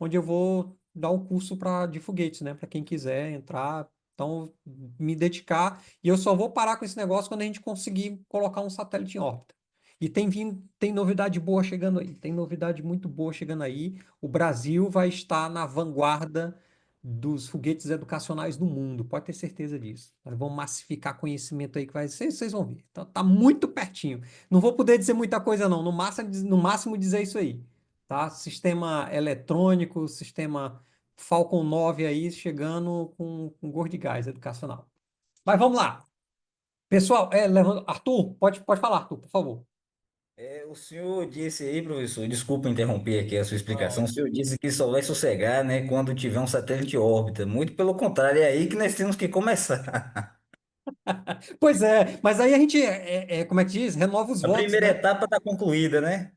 onde eu vou dar um curso de foguetes, né? Para quem quiser entrar. Então, me dedicar. E eu só vou parar com esse negócio quando a gente conseguir colocar um satélite em órbita. E tem novidade boa chegando aí. Tem novidade muito boa chegando aí. O Brasil vai estar na vanguarda dos foguetes educacionais do mundo. Pode ter certeza disso. Nós vamos massificar conhecimento aí que vai. Vocês vão ver. Tá muito pertinho. Não vou poder dizer muita coisa, não. No máximo dizer isso aí. Tá? Sistema eletrônico, sistema Falcon 9 aí chegando com gosto de gás educacional. Mas vamos lá. Pessoal, Arthur, pode falar, Arthur, por favor. O senhor disse aí, professor, desculpa interromper aqui a sua explicação. O senhor disse que só vai sossegar, né, quando tiver um satélite em órbita. Muito pelo contrário, é aí que nós temos que começar. Pois é, mas aí a gente, como é que diz? Renova os A votos, primeira né? etapa está concluída, né?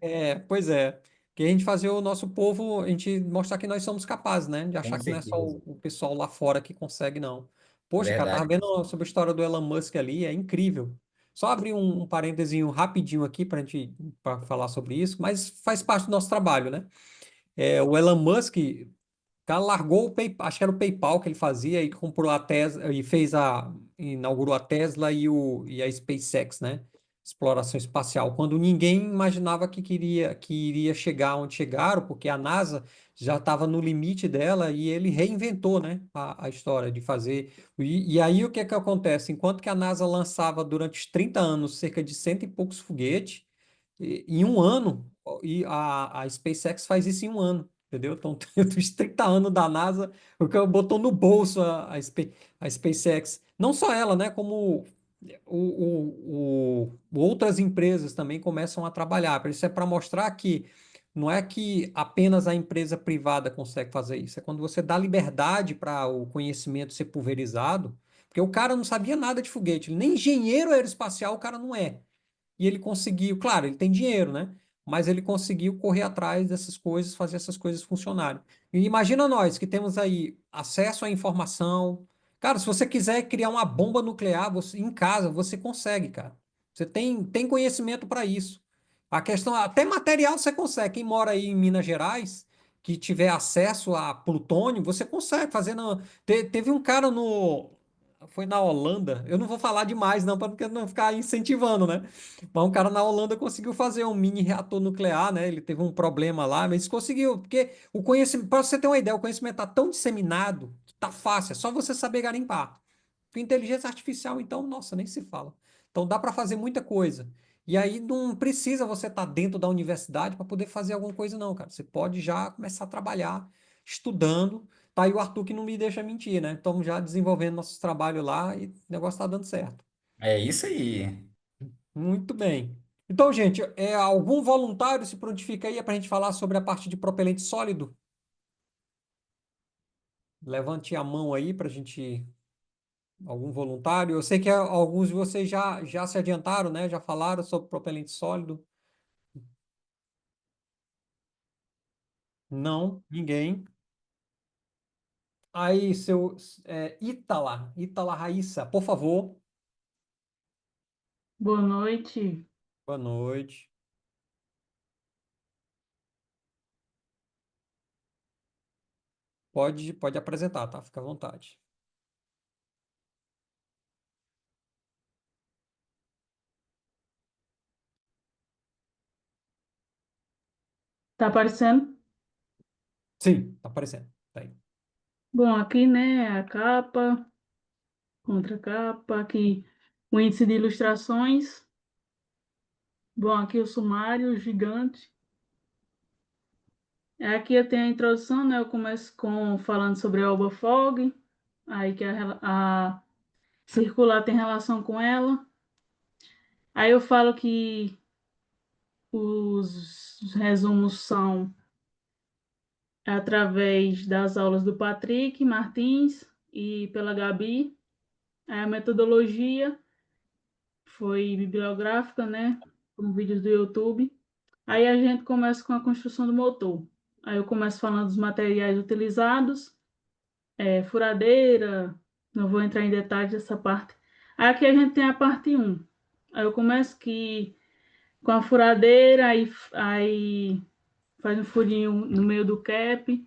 Pois é. Que a gente fazer o nosso povo, a gente mostrar que nós somos capazes, né? De Com achar que não é só certeza. o pessoal lá fora que consegue, não. Poxa, cara, tava Verdade. vendo sobre a história do Elon Musk ali, é incrível. Só abrir um parênteses rapidinho aqui para falar sobre isso, mas faz parte do nosso trabalho, né? O Elon Musk, o cara largou o PayPal, acho que era o PayPal que ele fazia e comprou a Tesla e inaugurou a Tesla e a SpaceX, né? Exploração espacial, quando ninguém imaginava que iria chegar onde chegaram, porque a NASA já estava no limite dela e ele reinventou, né, a história de fazer. E aí o que é que acontece? Enquanto que a NASA lançava durante os 30 anos cerca de cento e poucos foguetes, em um ano, e a SpaceX faz isso em um ano, entendeu? Então, os 30 anos da NASA, o que botou no bolso a SpaceX. Não só ela, né? Como outras empresas também começam a trabalhar. Isso é para mostrar que não é que apenas a empresa privada consegue fazer isso, é quando você dá liberdade para o conhecimento ser pulverizado, porque o cara não sabia nada de foguete, nem engenheiro aeroespacial o cara não é. E ele conseguiu, claro, ele tem dinheiro, né? Mas ele conseguiu correr atrás dessas coisas, fazer essas coisas funcionarem. E imagina nós que temos aí acesso à informação, Cara, se você quiser criar uma bomba nuclear em casa, você consegue, cara. Você tem conhecimento para isso. A questão, até material você consegue. Quem mora aí em Minas Gerais, que tiver acesso a plutônio, você consegue fazer. Teve um cara no. Foi na Holanda. Eu não vou falar demais, não, para não ficar incentivando, né? Mas um cara na Holanda conseguiu fazer um mini reator nuclear, né? Ele teve um problema lá, mas conseguiu. Porque o conhecimento, para você ter uma ideia, o conhecimento está tão disseminado que tá fácil, é só você saber garimpar. Com inteligência artificial, então, nossa, nem se fala. Então dá para fazer muita coisa. E aí não precisa você estar dentro da universidade para poder fazer alguma coisa, não, cara. Você pode já começar a trabalhar estudando. Tá aí o Arthur que não me deixa mentir, né? Estamos já desenvolvendo nossos trabalhos lá e o negócio está dando certo. É isso aí. Muito bem. Então, gente, algum voluntário se prontifica aí para a gente falar sobre a parte de propelente sólido? Levante a mão aí para a gente. Algum voluntário? Eu sei que alguns de vocês já se adiantaram, né? Já falaram sobre propelente sólido. Não, ninguém. Aí, Ítala Raíssa, por favor. Boa noite. Boa noite. Pode apresentar, tá? Fica à vontade. Tá aparecendo? Sim, tá aparecendo. Tá aí. Bom, aqui, né, a capa, contracapa, aqui o índice de ilustrações. Bom, aqui o sumário gigante. Aqui eu tenho a introdução, né? Eu começo falando sobre a Alba Fog, aí que a circular tem relação com ela. Aí eu falo que os resumos são através das aulas do Patrick Martins e pela Gabi. Aí a metodologia foi bibliográfica, né? Com vídeos do YouTube. Aí a gente começa com a construção do motor. Aí eu começo falando dos materiais utilizados, furadeira, não vou entrar em detalhes dessa parte. Aí aqui a gente tem a parte 1. Aí eu começo com a furadeira, aí faz um furinho no meio do cap,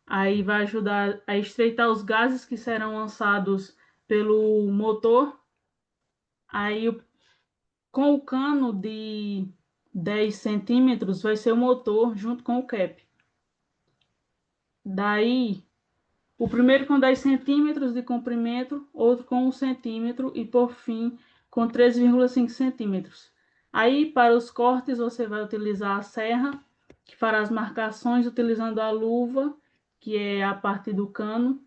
aí vai ajudar a estreitar os gases que serão lançados pelo motor. Aí com o cano de 10 centímetros vai ser o motor junto com o cap. Daí, o primeiro com 10 centímetros de comprimento, outro com 1 centímetro e, por fim, com 3,5 centímetros. Aí, para os cortes, você vai utilizar a serra, que fará as marcações utilizando a luva, que é a parte do cano,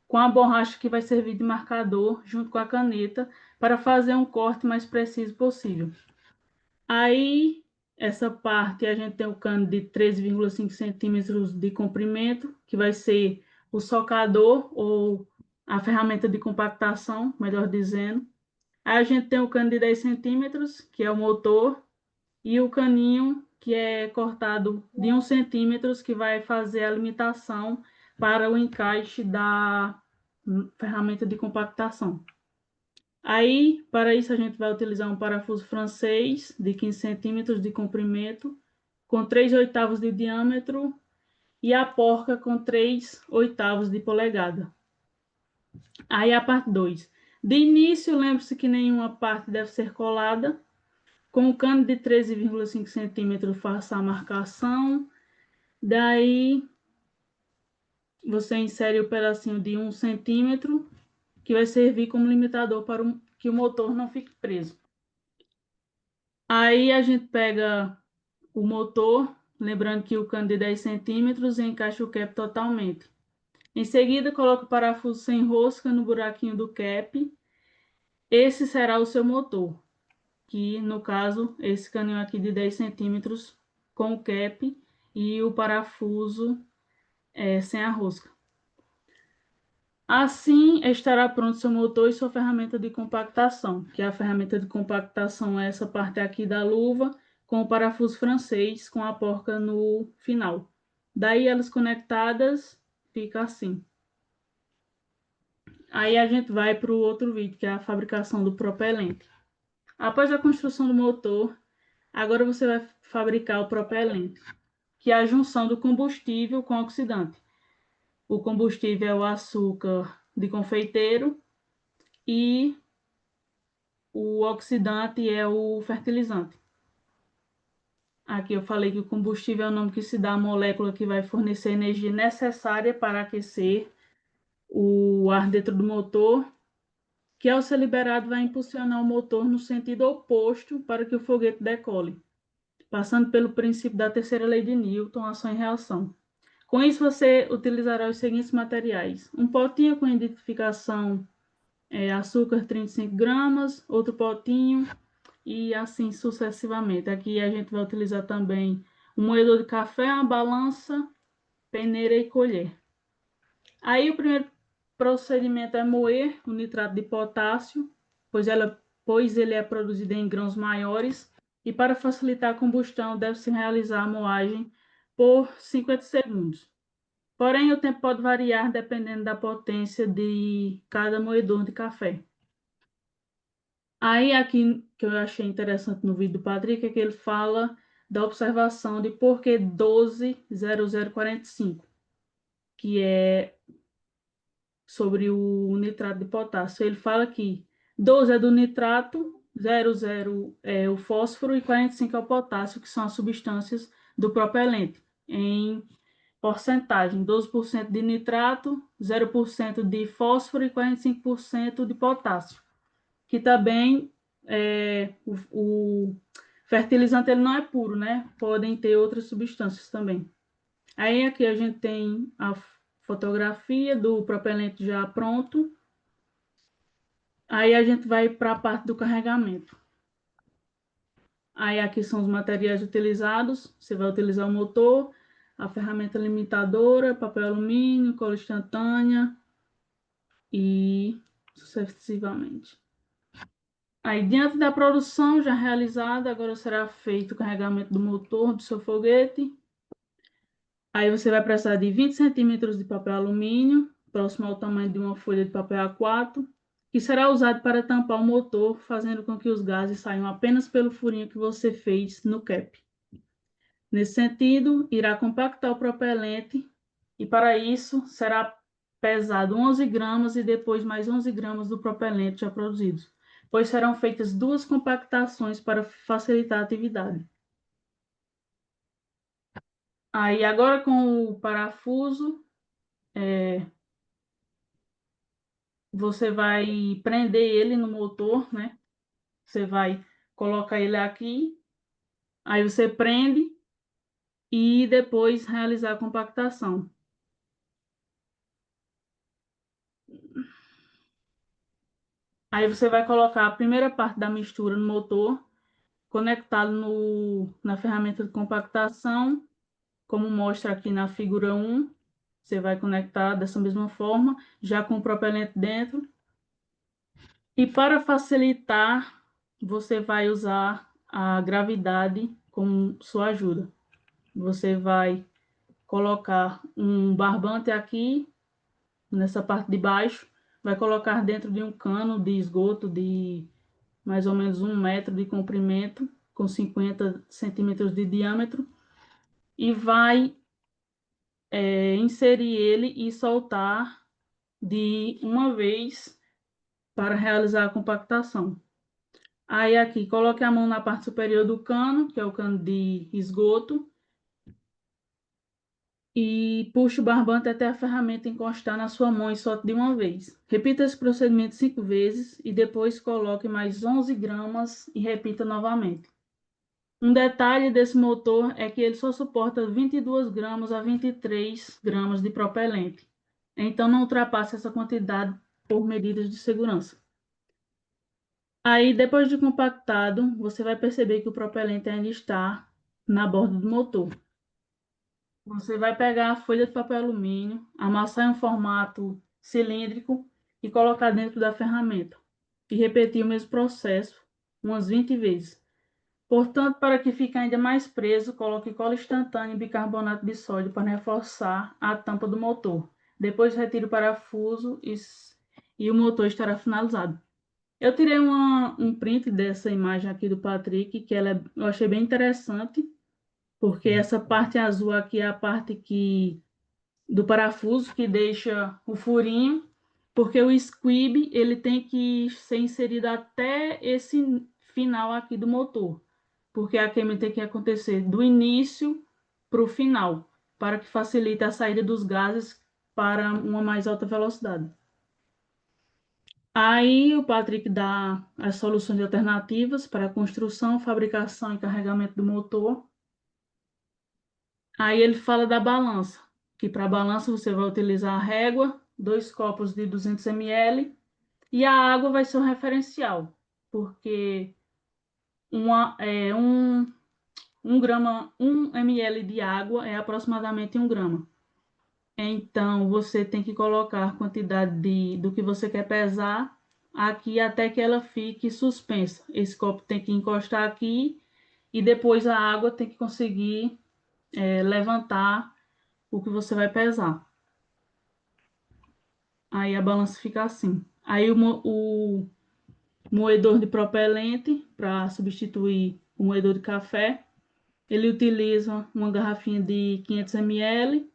com a borracha que vai servir de marcador, junto com a caneta, para fazer um corte mais preciso possível. Aí, essa parte, a gente tem o cano de 13,5 centímetros de comprimento, que vai ser o socador ou a ferramenta de compactação, melhor dizendo. Aí a gente tem o cano de 10 centímetros, que é o motor, e o caninho, que é cortado de 1 centímetro, que vai fazer a limitação para o encaixe da ferramenta de compactação. Aí, para isso, a gente vai utilizar um parafuso francês de 15 centímetros de comprimento, com 3/8 de diâmetro, e a porca com 3/8 de polegada. Aí a parte 2. De início, lembre-se que nenhuma parte deve ser colada. Com o cano de 13,5 centímetros, faça a marcação. Daí, você insere o pedacinho de 1 centímetro, que vai servir como limitador para que o motor não fique preso. Aí a gente pega o motor, lembrando que o cano de 10 centímetros, e encaixa o cap totalmente. Em seguida, coloca o parafuso sem rosca no buraquinho do cap. Esse será o seu motor, que no caso, esse caninho aqui de 10 centímetros com o cap e o parafuso sem a rosca. Assim estará pronto seu motor e sua ferramenta de compactação, que a ferramenta de compactação é essa parte aqui da luva, com o parafuso francês, com a porca no final. Daí elas conectadas, fica assim. Aí a gente vai para o outro vídeo, que é a fabricação do propelente. Após a construção do motor, agora você vai fabricar o propelente, que é a junção do combustível com o oxidante. O combustível é o açúcar de confeiteiro e o oxidante é o fertilizante. Aqui eu falei que o combustível é o nome que se dá à molécula que vai fornecer a energia necessária para aquecer o ar dentro do motor, que ao ser liberado vai impulsionar o motor no sentido oposto para que o foguete decole, passando pelo princípio da terceira lei de Newton, ação e reação. Com isso, você utilizará os seguintes materiais: um potinho com identificação açúcar 35 gramas, outro potinho e assim sucessivamente. Aqui a gente vai utilizar também um moedor de café, uma balança, peneira e colher. Aí o primeiro procedimento é moer o nitrato de potássio, pois ele é produzido em grãos maiores, e para facilitar a combustão deve-se realizar a moagem por 50 segundos. Porém, o tempo pode variar dependendo da potência de cada moedor de café. Aí, aqui que eu achei interessante no vídeo do Patrick é que ele fala da observação de por que 120045, que é sobre o nitrato de potássio. Ele fala que 12 é do nitrato, 00 é o fósforo e 45 é o potássio, que são as substâncias do propelente, em porcentagem: 12% de nitrato, 0% de fósforo e 45% de potássio. Que também o fertilizante ele não é puro, né? Podem ter outras substâncias também. Aí aqui a gente tem a fotografia do propelente já pronto. Aí a gente vai para a parte do carregamento. Aí aqui são os materiais utilizados. Você vai utilizar o motor, a ferramenta limitadora, papel alumínio, cola instantânea e sucessivamente. Aí, diante da produção já realizada, agora será feito o carregamento do motor do seu foguete. Aí você vai precisar de 20 centímetros de papel alumínio, próximo ao tamanho de uma folha de papel A4, que será usado para tampar o motor, fazendo com que os gases saiam apenas pelo furinho que você fez no cap. Nesse sentido, irá compactar o propelente e, para isso, será pesado 11 gramas e depois mais 11 gramas do propelente já produzido, pois serão feitas duas compactações para facilitar a atividade. Aí, agora com o parafuso, você vai prender ele no motor, né? Você vai colocar ele aqui, aí você prende e depois realizar a compactação. Aí você vai colocar a primeira parte da mistura no motor, conectado na ferramenta de compactação, como mostra aqui na figura 1. Você vai conectar dessa mesma forma, já com o propelente dentro. E para facilitar, você vai usar a gravidade como sua ajuda. Você vai colocar um barbante aqui, nessa parte de baixo, vai colocar dentro de um cano de esgoto de mais ou menos 1 metro de comprimento, com 50 centímetros de diâmetro, e vai inserir ele e soltar de uma vez para realizar a compactação. Aí aqui, coloque a mão na parte superior do cano, que é o cano de esgoto, e puxe o barbante até a ferramenta encostar na sua mão e solte de uma vez. Repita esse procedimento 5 vezes e depois coloque mais 11 gramas e repita novamente. Um detalhe desse motor é que ele só suporta 22 gramas a 23 gramas de propelente. Então não ultrapasse essa quantidade por medidas de segurança. Aí, depois de compactado, você vai perceber que o propelente ainda está na borda do motor. Você vai pegar a folha de papel alumínio, amassar em um formato cilíndrico e colocar dentro da ferramenta. E repetir o mesmo processo umas 20 vezes. Portanto, para que fique ainda mais preso, coloque cola instantânea e bicarbonato de sódio para reforçar a tampa do motor. Depois retire o parafuso e o motor estará finalizado. Eu tirei um print dessa imagem aqui do Patrick, que eu achei bem interessante, porque essa parte azul aqui é a parte do parafuso que deixa o furinho, porque o squib ele tem que ser inserido até esse final aqui do motor, porque a queima tem que acontecer do início para o final, para que facilite a saída dos gases para uma mais alta velocidade. Aí o Patrick dá as soluções alternativas para a construção, fabricação e carregamento do motor. Aí ele fala da balança, que para a balança você vai utilizar a régua, 2 copos de 200 ml, e a água vai ser o referencial, porque um ml de água é aproximadamente 1 grama. Então, você tem que colocar a quantidade do que você quer pesar aqui até que ela fique suspensa. Esse copo tem que encostar aqui e depois a água tem que conseguir levantar o que você vai pesar. Aí a balança fica assim. Aí o moedor de propelente, para substituir o moedor de café, ele utiliza uma garrafinha de 500 ml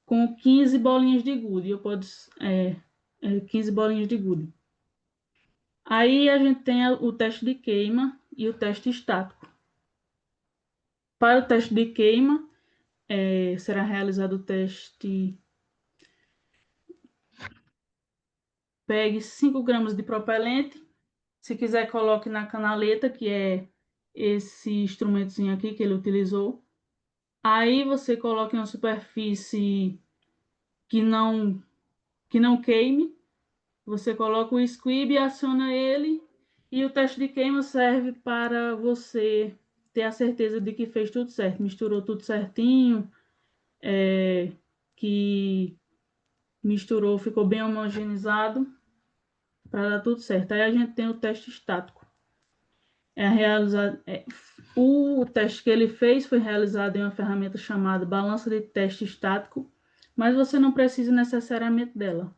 com 15 bolinhas de gude. 15 bolinhas de gude. Aí a gente tem o teste de queima e o teste estático. Para o teste de queima, será realizado o teste. Pegue 5 gramas de propelente. Se quiser, coloque na canaleta, que é esse instrumentozinho aqui que ele utilizou. Aí você coloca em uma superfície que não queime. Você coloca o squib e aciona ele. E o teste de queima serve para você ter a certeza de que fez tudo certo. Misturou tudo certinho. Que misturou, ficou bem homogeneizado. Para dar tudo certo. Aí a gente tem o teste estático. O teste que ele fez foi realizado em uma ferramenta chamada balança de teste estático, mas você não precisa necessariamente dela.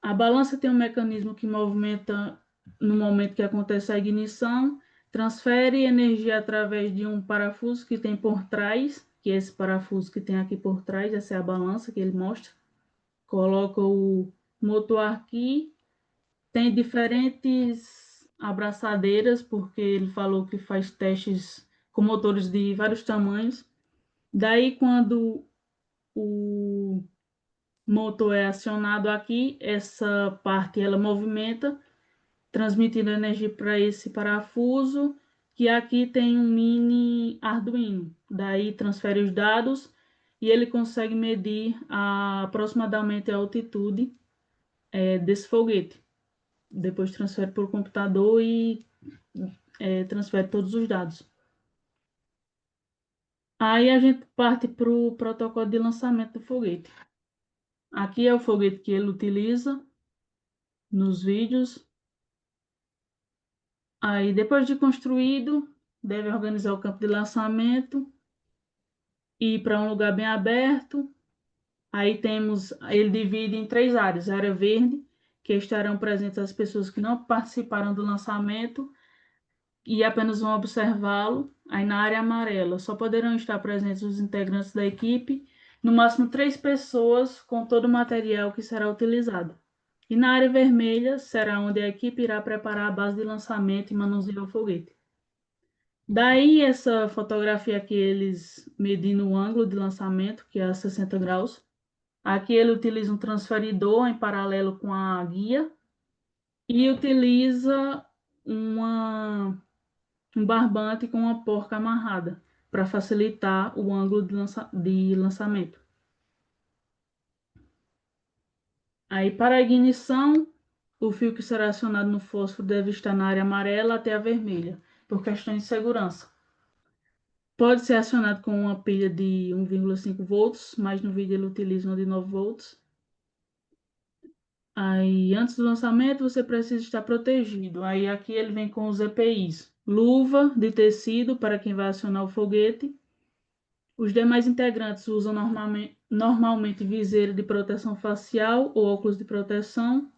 A balança tem um mecanismo que movimenta no momento que acontece a ignição, transfere energia através de um parafuso que tem por trás, que é esse parafuso que tem aqui por trás, essa é a balança que ele mostra. Coloca o motor aqui, tem diferentes abraçadeiras, porque ele falou que faz testes com motores de vários tamanhos. Daí, quando o motor é acionado aqui, essa parte ela movimenta, transmitindo energia para esse parafuso, que aqui tem um mini Arduino. Daí transfere os dados e ele consegue medir aproximadamente a altitude desse foguete. Depois transfere para o computador e transfere todos os dados. Aí a gente parte para o protocolo de lançamento do foguete. Aqui é o foguete que ele utiliza nos vídeos. Aí depois de construído, deve organizar o campo de lançamento, ir para um lugar bem aberto. Aí ele divide em 3 áreas. A área verde, que estarão presentes as pessoas que não participaram do lançamento e apenas vão observá-lo. Aí na área amarela só poderão estar presentes os integrantes da equipe, no máximo 3 pessoas com todo o material que será utilizado. E na área vermelha será onde a equipe irá preparar a base de lançamento e manusear o foguete. Daí essa fotografia aqui eles medindo o ângulo de lançamento, que é a 60 graus. Aqui ele utiliza um transferidor em paralelo com a guia e utiliza um barbante com uma porca amarrada para facilitar o ângulo de lançamento. Aí para a ignição, o fio que será acionado no fósforo deve estar na área amarela até a vermelha, por questões de segurança. Pode ser acionado com uma pilha de 1,5 volts, mas no vídeo ele utiliza uma de 9 volts. Aí, antes do lançamento, você precisa estar protegido. Aí, aqui ele vem com os EPIs. Luva de tecido para quem vai acionar o foguete. Os demais integrantes usam normalmente viseira de proteção facial ou óculos de proteção.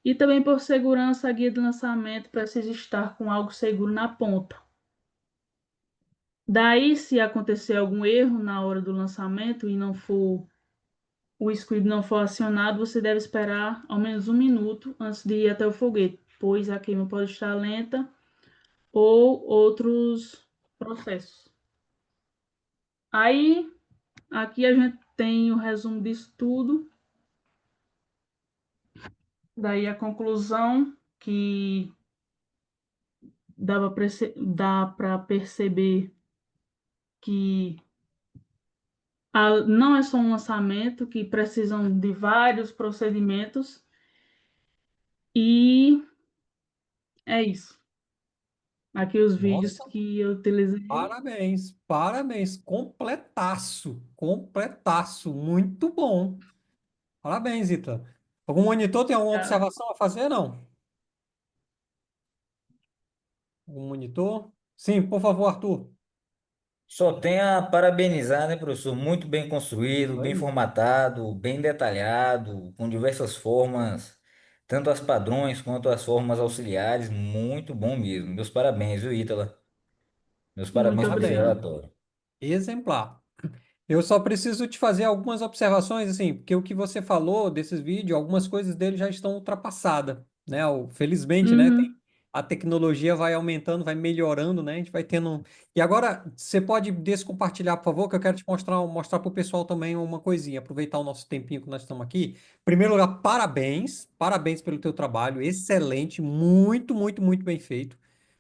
E também por segurança, a guia de lançamento precisa estar com algo seguro na ponta. Daí, se acontecer algum erro na hora do lançamento e o squid não for acionado, você deve esperar ao menos 1 minuto antes de ir até o foguete, pois a queima pode estar lenta ou outros processos. Aí, aqui a gente tem o resumo disso tudo. Daí a conclusão que dá para perceber que não é só um lançamento, que precisam de vários procedimentos. E é isso. Aqui os vídeos Nossa, que eu utilizei. parabéns, parabéns. Completaço, completaço. Muito bom. Parabéns, Ita. Algum monitor tem alguma observação a fazer? Não? Algum monitor? Sim, por favor, Arthur. Só tenho a parabenizar, né, professor? Muito bem construído, bem Aí. formatado, bem detalhado, com diversas formas, tanto as padrões quanto as formas auxiliares. Muito bom mesmo. Meus parabéns, viu, Ítala? Meus Muito parabéns por esse Parabéns. obrigado. relatório. Exemplar. Eu só preciso te fazer algumas observações, assim, porque o que você falou desses vídeos, algumas coisas dele já estão ultrapassadas, né? Felizmente, né? Uhum. A tecnologia vai aumentando, vai melhorando, né? A gente vai tendo. E agora, você pode descompartilhar, por favor, que eu quero te mostrar para o pessoal também uma coisinha, aproveitar o nosso tempinho que nós estamos aqui. Em primeiro lugar, parabéns, parabéns pelo teu trabalho, excelente, muito, muito, muito bem feito.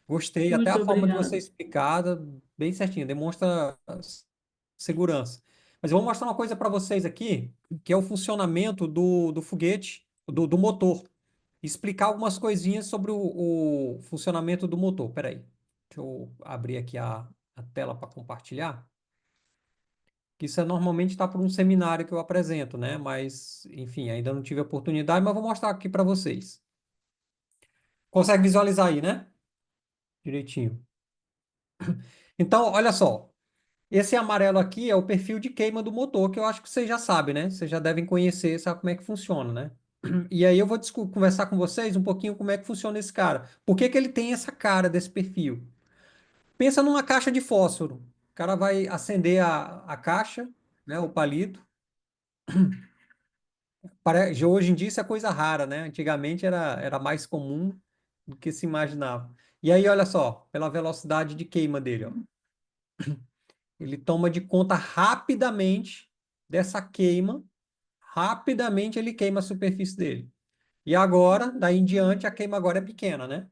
Gostei, até Muito a forma de você obrigado. explicada, bem certinho, demonstra segurança. Mas eu vou mostrar uma coisa para vocês aqui, que é o funcionamento do foguete, do motor. Explicar algumas coisinhas sobre o funcionamento do motor. Peraí, deixa eu abrir aqui a tela para compartilhar. Que isso normalmente está por um seminário que eu apresento, né? Mas, enfim, ainda não tive a oportunidade, mas vou mostrar aqui para vocês. Consegue visualizar aí, né? Direitinho. Então, olha só. Esse amarelo aqui é o perfil de queima do motor, que eu acho que vocês já sabem, né? Vocês já devem conhecer, sabe como é que funciona, né? E aí eu vou conversar com vocês um pouquinho como é que funciona esse cara. Por que que ele tem essa cara desse perfil? Pensa numa caixa de fósforo. O cara vai acender a caixa, né? O palito. Hoje em dia isso é coisa rara, né? Antigamente era mais comum do que se imaginava. E aí, olha só, pela velocidade de queima dele, ó. Ele toma de conta rapidamente dessa queima. Rapidamente ele queima a superfície dele. E agora, daí em diante, a queima agora é pequena, né?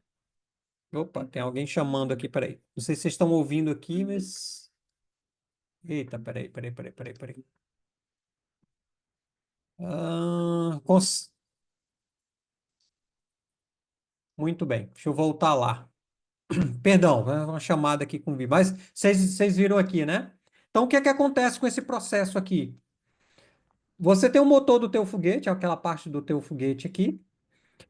Opa, tem alguém chamando aqui, peraí. Não sei se vocês estão ouvindo aqui, mas. Eita, peraí. Ah, muito bem, deixa eu voltar lá. Perdão, é uma chamada aqui com o mas vocês viram aqui, né? Então, o que é que acontece com esse processo aqui? Você tem o motor do teu foguete, aquela parte do teu foguete aqui.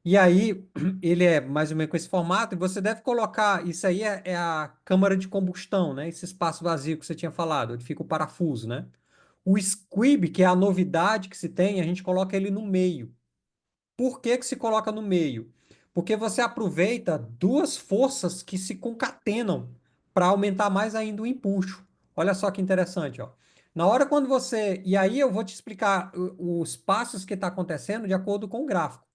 E aí, ele é mais ou menos com esse formato, e você deve colocar, isso aí é a câmara de combustão, né? Esse espaço vazio que você tinha falado, onde fica o parafuso, né? O squib, que é a novidade que se tem, a gente coloca ele no meio. Por que que se coloca no meio? Porque você aproveita duas forças que se concatenam para aumentar mais ainda o empuxo. Olha só que interessante, ó. Na hora quando você. E aí eu vou te explicar os passos que está acontecendo de acordo com o gráfico.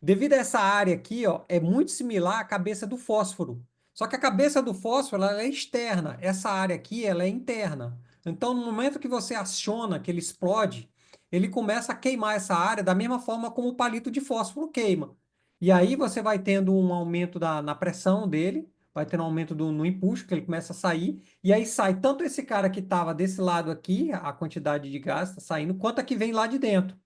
Devido a essa área aqui, ó, é muito similar à cabeça do fósforo. Só que a cabeça do fósforo ela é externa. Essa área aqui ela é interna. Então, no momento que você aciona, que ele explode, ele começa a queimar essa área da mesma forma como o palito de fósforo queima. E aí você vai tendo um aumento na pressão dele, vai tendo um aumento no empuxo, que ele começa a sair, e aí sai tanto esse cara que estava desse lado aqui, a quantidade de gás está saindo, quanto a que vem lá de dentro.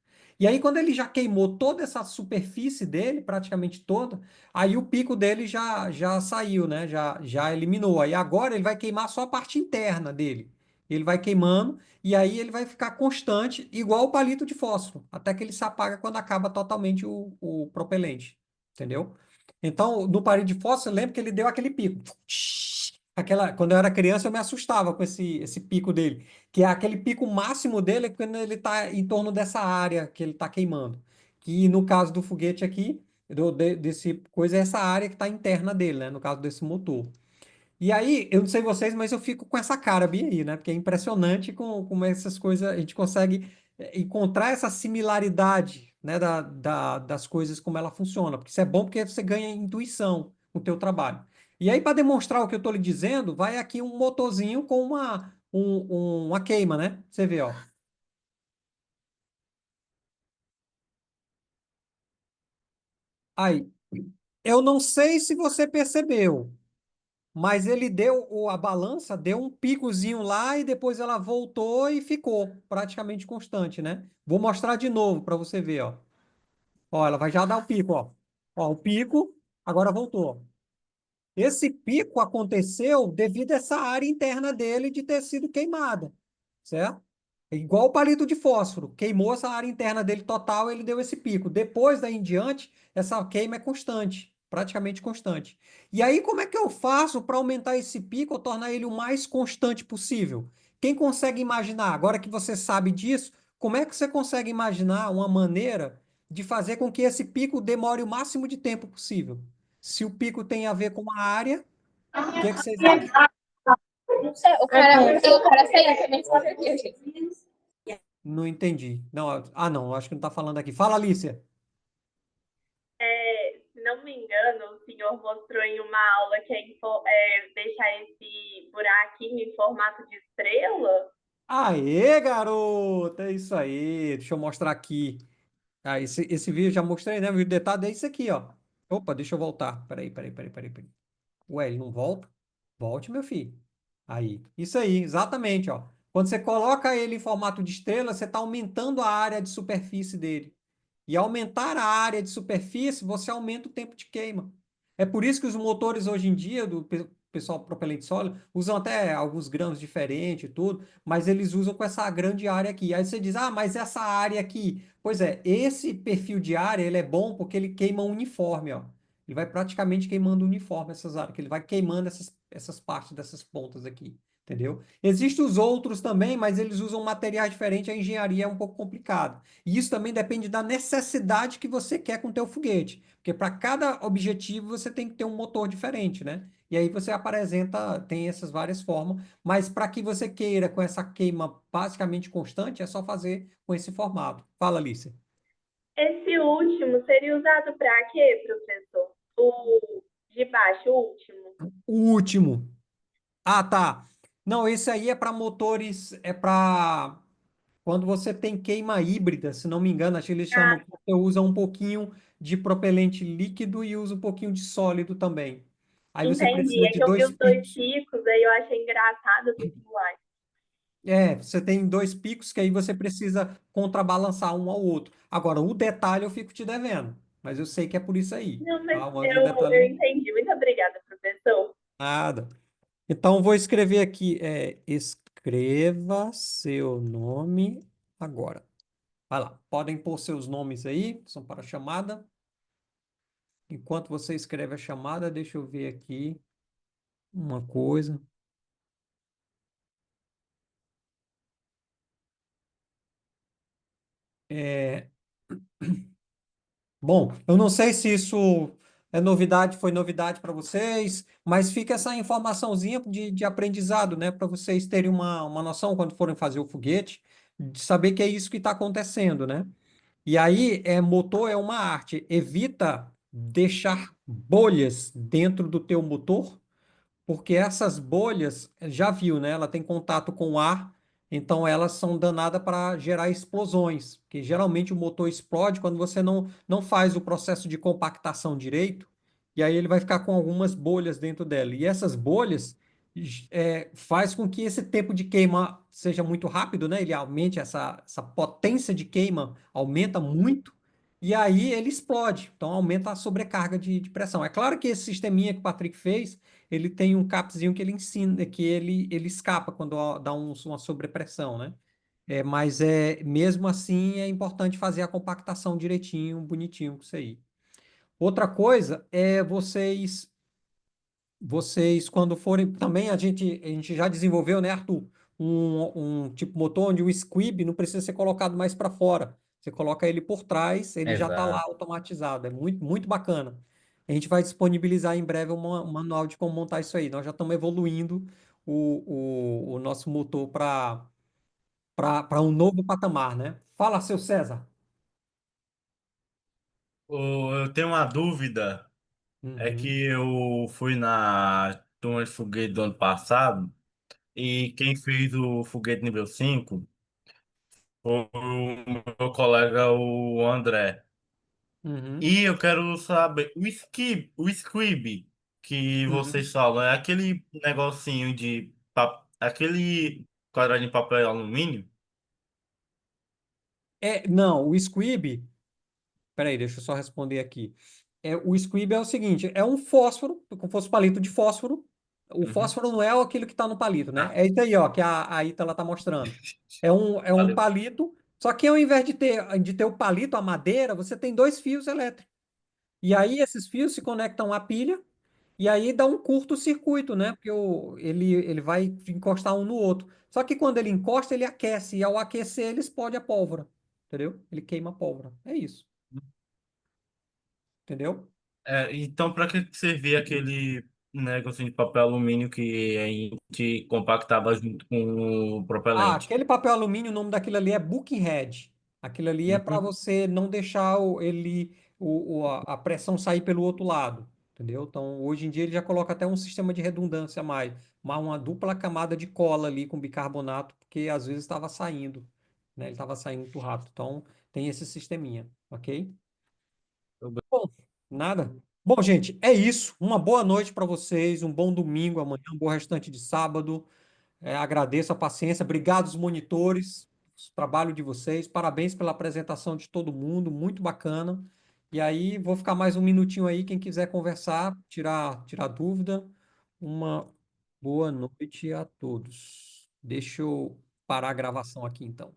E aí, quando ele já queimou toda essa superfície dele, praticamente toda, aí o pico dele já saiu, né? Já eliminou. Aí agora ele vai queimar só a parte interna dele. Ele vai queimando e aí ele vai ficar constante, igual o palito de fósforo, até que ele se apaga quando acaba totalmente o propelente. Entendeu? Então, no palito de fósforo, lembra que ele deu aquele pico. Quando eu era criança, eu me assustava com esse pico dele, que é aquele pico máximo dele é quando ele está em torno dessa área que ele está queimando. Que no caso do foguete aqui, desse coisa é essa área que está interna dele, né? No caso desse motor. E aí, eu não sei vocês, mas eu fico com essa cara bem aí, né? Porque é impressionante como essas coisas, a gente consegue encontrar essa similaridade, né? Das coisas, como ela funciona. Porque isso é bom porque você ganha intuição com o teu trabalho. E aí, para demonstrar o que eu estou lhe dizendo, vai aqui um motorzinho com uma queima, né? Você vê, ó. Aí, eu não sei se você percebeu, mas ele deu, a balança deu um picozinho lá e depois ela voltou e ficou praticamente constante, né? Vou mostrar de novo para você ver, ó. Ó, ela vai já dar o pico, ó. Ó, o pico, agora voltou. Esse pico aconteceu devido a essa área interna dele de ter sido queimada, certo? É igual o palito de fósforo. Queimou essa área interna dele total, ele deu esse pico. Depois daí em diante, essa queima é constante, praticamente constante. E aí, como é que eu faço para aumentar esse pico ou tornar ele o mais constante possível? Quem consegue imaginar? Agora que você sabe disso, como é que você consegue imaginar uma maneira de fazer com que esse pico demore o máximo de tempo possível? Se o pico tem a ver com a área, o que é que vocês acham? Não sei, o cara saiu também, com certeza. Não entendi. Não, não, acho que não está falando aqui. Fala, Alicia. Se não me engano, o senhor mostrou em uma aula que deixar esse buraquinho em formato de estrela. Aê, garota! É isso aí. Deixa eu mostrar aqui. Ah, esse vídeo eu já mostrei, né? O vídeo detalhe é isso aqui, ó. Opa, deixa eu voltar. Peraí. Ué, ele não volta? Volte, meu filho. Aí. Isso aí, exatamente, ó. Quando você coloca ele em formato de estrela, você está aumentando a área de superfície dele. E aumentar a área de superfície, você aumenta o tempo de queima. É por isso que os motores hoje em dia, do pessoal propelente sólido, usam até alguns grãos diferentes e tudo, mas eles usam com essa grande área aqui. Aí você diz, mas essa área aqui. Pois é, esse perfil de área, ele é bom porque ele queima uniforme, ó. Ele vai praticamente queimando uniforme essas áreas, que ele vai queimando essas partes dessas pontas aqui, entendeu? Existem os outros também, mas eles usam materiais diferentes, a engenharia é um pouco complicada. E isso também depende da necessidade que você quer com o teu foguete. Porque para cada objetivo você tem que ter um motor diferente, né? E aí você apresenta, tem essas várias formas, mas para que você queira com essa queima basicamente constante, é só fazer com esse formato. Fala, Alice. Esse último seria usado para quê, professor? O de baixo, o último. O último. Ah, tá. Não, esse aí é para motores, é para quando você tem queima híbrida, se não me engano, acho que eles chamam, que você usa um pouquinho de propelente líquido e usa um pouquinho de sólido também. Aí você Entendi. precisa É de que eu vi dois os dois picos. picos, aí eu achei engraçado essa simulagem. Você tem dois picos que aí você precisa contrabalançar um ao outro. Agora, o detalhe eu fico te devendo, mas eu sei que é por isso aí. Não, mas Tá? Mas o eu detalhe, entendi. Muito obrigada, professor. nada. Então, vou escrever aqui, escreva seu nome agora. Vai lá, podem pôr seus nomes aí, são para a chamada. Enquanto você escreve a chamada, deixa eu ver aqui uma coisa. É, Bom, eu não sei se isso foi novidade para vocês, mas fica essa informaçãozinha de aprendizado, né, para vocês terem uma noção quando forem fazer o foguete, de saber que é isso que está acontecendo, né? E aí, motor é uma arte. Evita deixar bolhas dentro do teu motor, porque essas bolhas, já viu, né? Ela tem contato com o ar, então elas são danadas para gerar explosões, que geralmente o motor explode quando você não faz o processo de compactação direito, e aí ele vai ficar com algumas bolhas dentro dela. E essas bolhas faz com que esse tempo de queima seja muito rápido, né? Ele aumente essa potência de queima, aumenta muito, e aí ele explode. Então aumenta a sobrecarga de pressão. É claro que esse sisteminha que o Patrick fez, ele tem um capzinho que ele ensina, que ele escapa quando dá uma sobrepressão, né? Mas mesmo assim é importante fazer a compactação direitinho, bonitinho com isso aí. Outra coisa é vocês quando forem, também a gente já desenvolveu, né, Arthur? Um tipo motor onde o squib não precisa ser colocado mais para fora. Você coloca ele por trás, ele já está lá Exato. automatizado. É muito, muito bacana. A gente vai disponibilizar em breve um manual de como montar isso aí. Nós já estamos evoluindo o nosso motor para um novo patamar, né? Fala, seu César. Eu tenho uma dúvida, é Uhum, que eu fui na turma de foguete do ano passado e quem fez o foguete nível 5 foi o meu colega, o André. uhum, E eu quero saber, o squib que uhum. vocês falam, é aquele negocinho aquele quadradinho de papel alumínio? Não, o Squib. Peraí, deixa eu só responder aqui. O squib é o seguinte, é um fósforo, como fosse palito de fósforo. O Uhum. fósforo não é aquilo que está no palito, né? Ah, É isso aí, ó, que a Ítala está mostrando. É um valeu. palito, só que ao invés de ter o palito, a madeira, você tem dois fios elétricos. E aí esses fios se conectam à pilha e aí dá um curto-circuito, né? Porque ele vai encostar um no outro. Só que quando ele encosta, ele aquece. E ao aquecer, ele explode a pólvora. Entendeu? Ele queima a pólvora. É isso. Entendeu? Então, para que servia aquele negocinho de papel alumínio que a gente compactava junto com o propelente? Aquele papel alumínio, o nome daquilo ali é Buchenhead. Aquilo ali é para Uhum. você não deixar a pressão sair pelo outro lado, entendeu? Então, hoje em dia ele já coloca até um sistema de redundância a mais, uma dupla camada de cola ali com bicarbonato, porque às vezes estava saindo, né? Ele estava saindo muito rápido. Então, tem esse sisteminha, ok? Bom, nada. Bom, gente, é isso. Uma boa noite para vocês, um bom domingo amanhã, um bom restante de sábado. Agradeço a paciência. Obrigado, os monitores, o trabalho de vocês. Parabéns pela apresentação de todo mundo, muito bacana. E aí, vou ficar mais um minutinho aí. Quem quiser conversar, tirar dúvida. Uma boa noite a todos. Deixa eu parar a gravação aqui, então.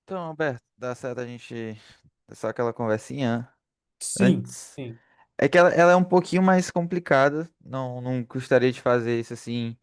Então, Alberto, dá certo a gente ter só aquela conversinha Sim, antes. sim. É que ela é um pouquinho mais complicada. Não, não gostaria de fazer isso assim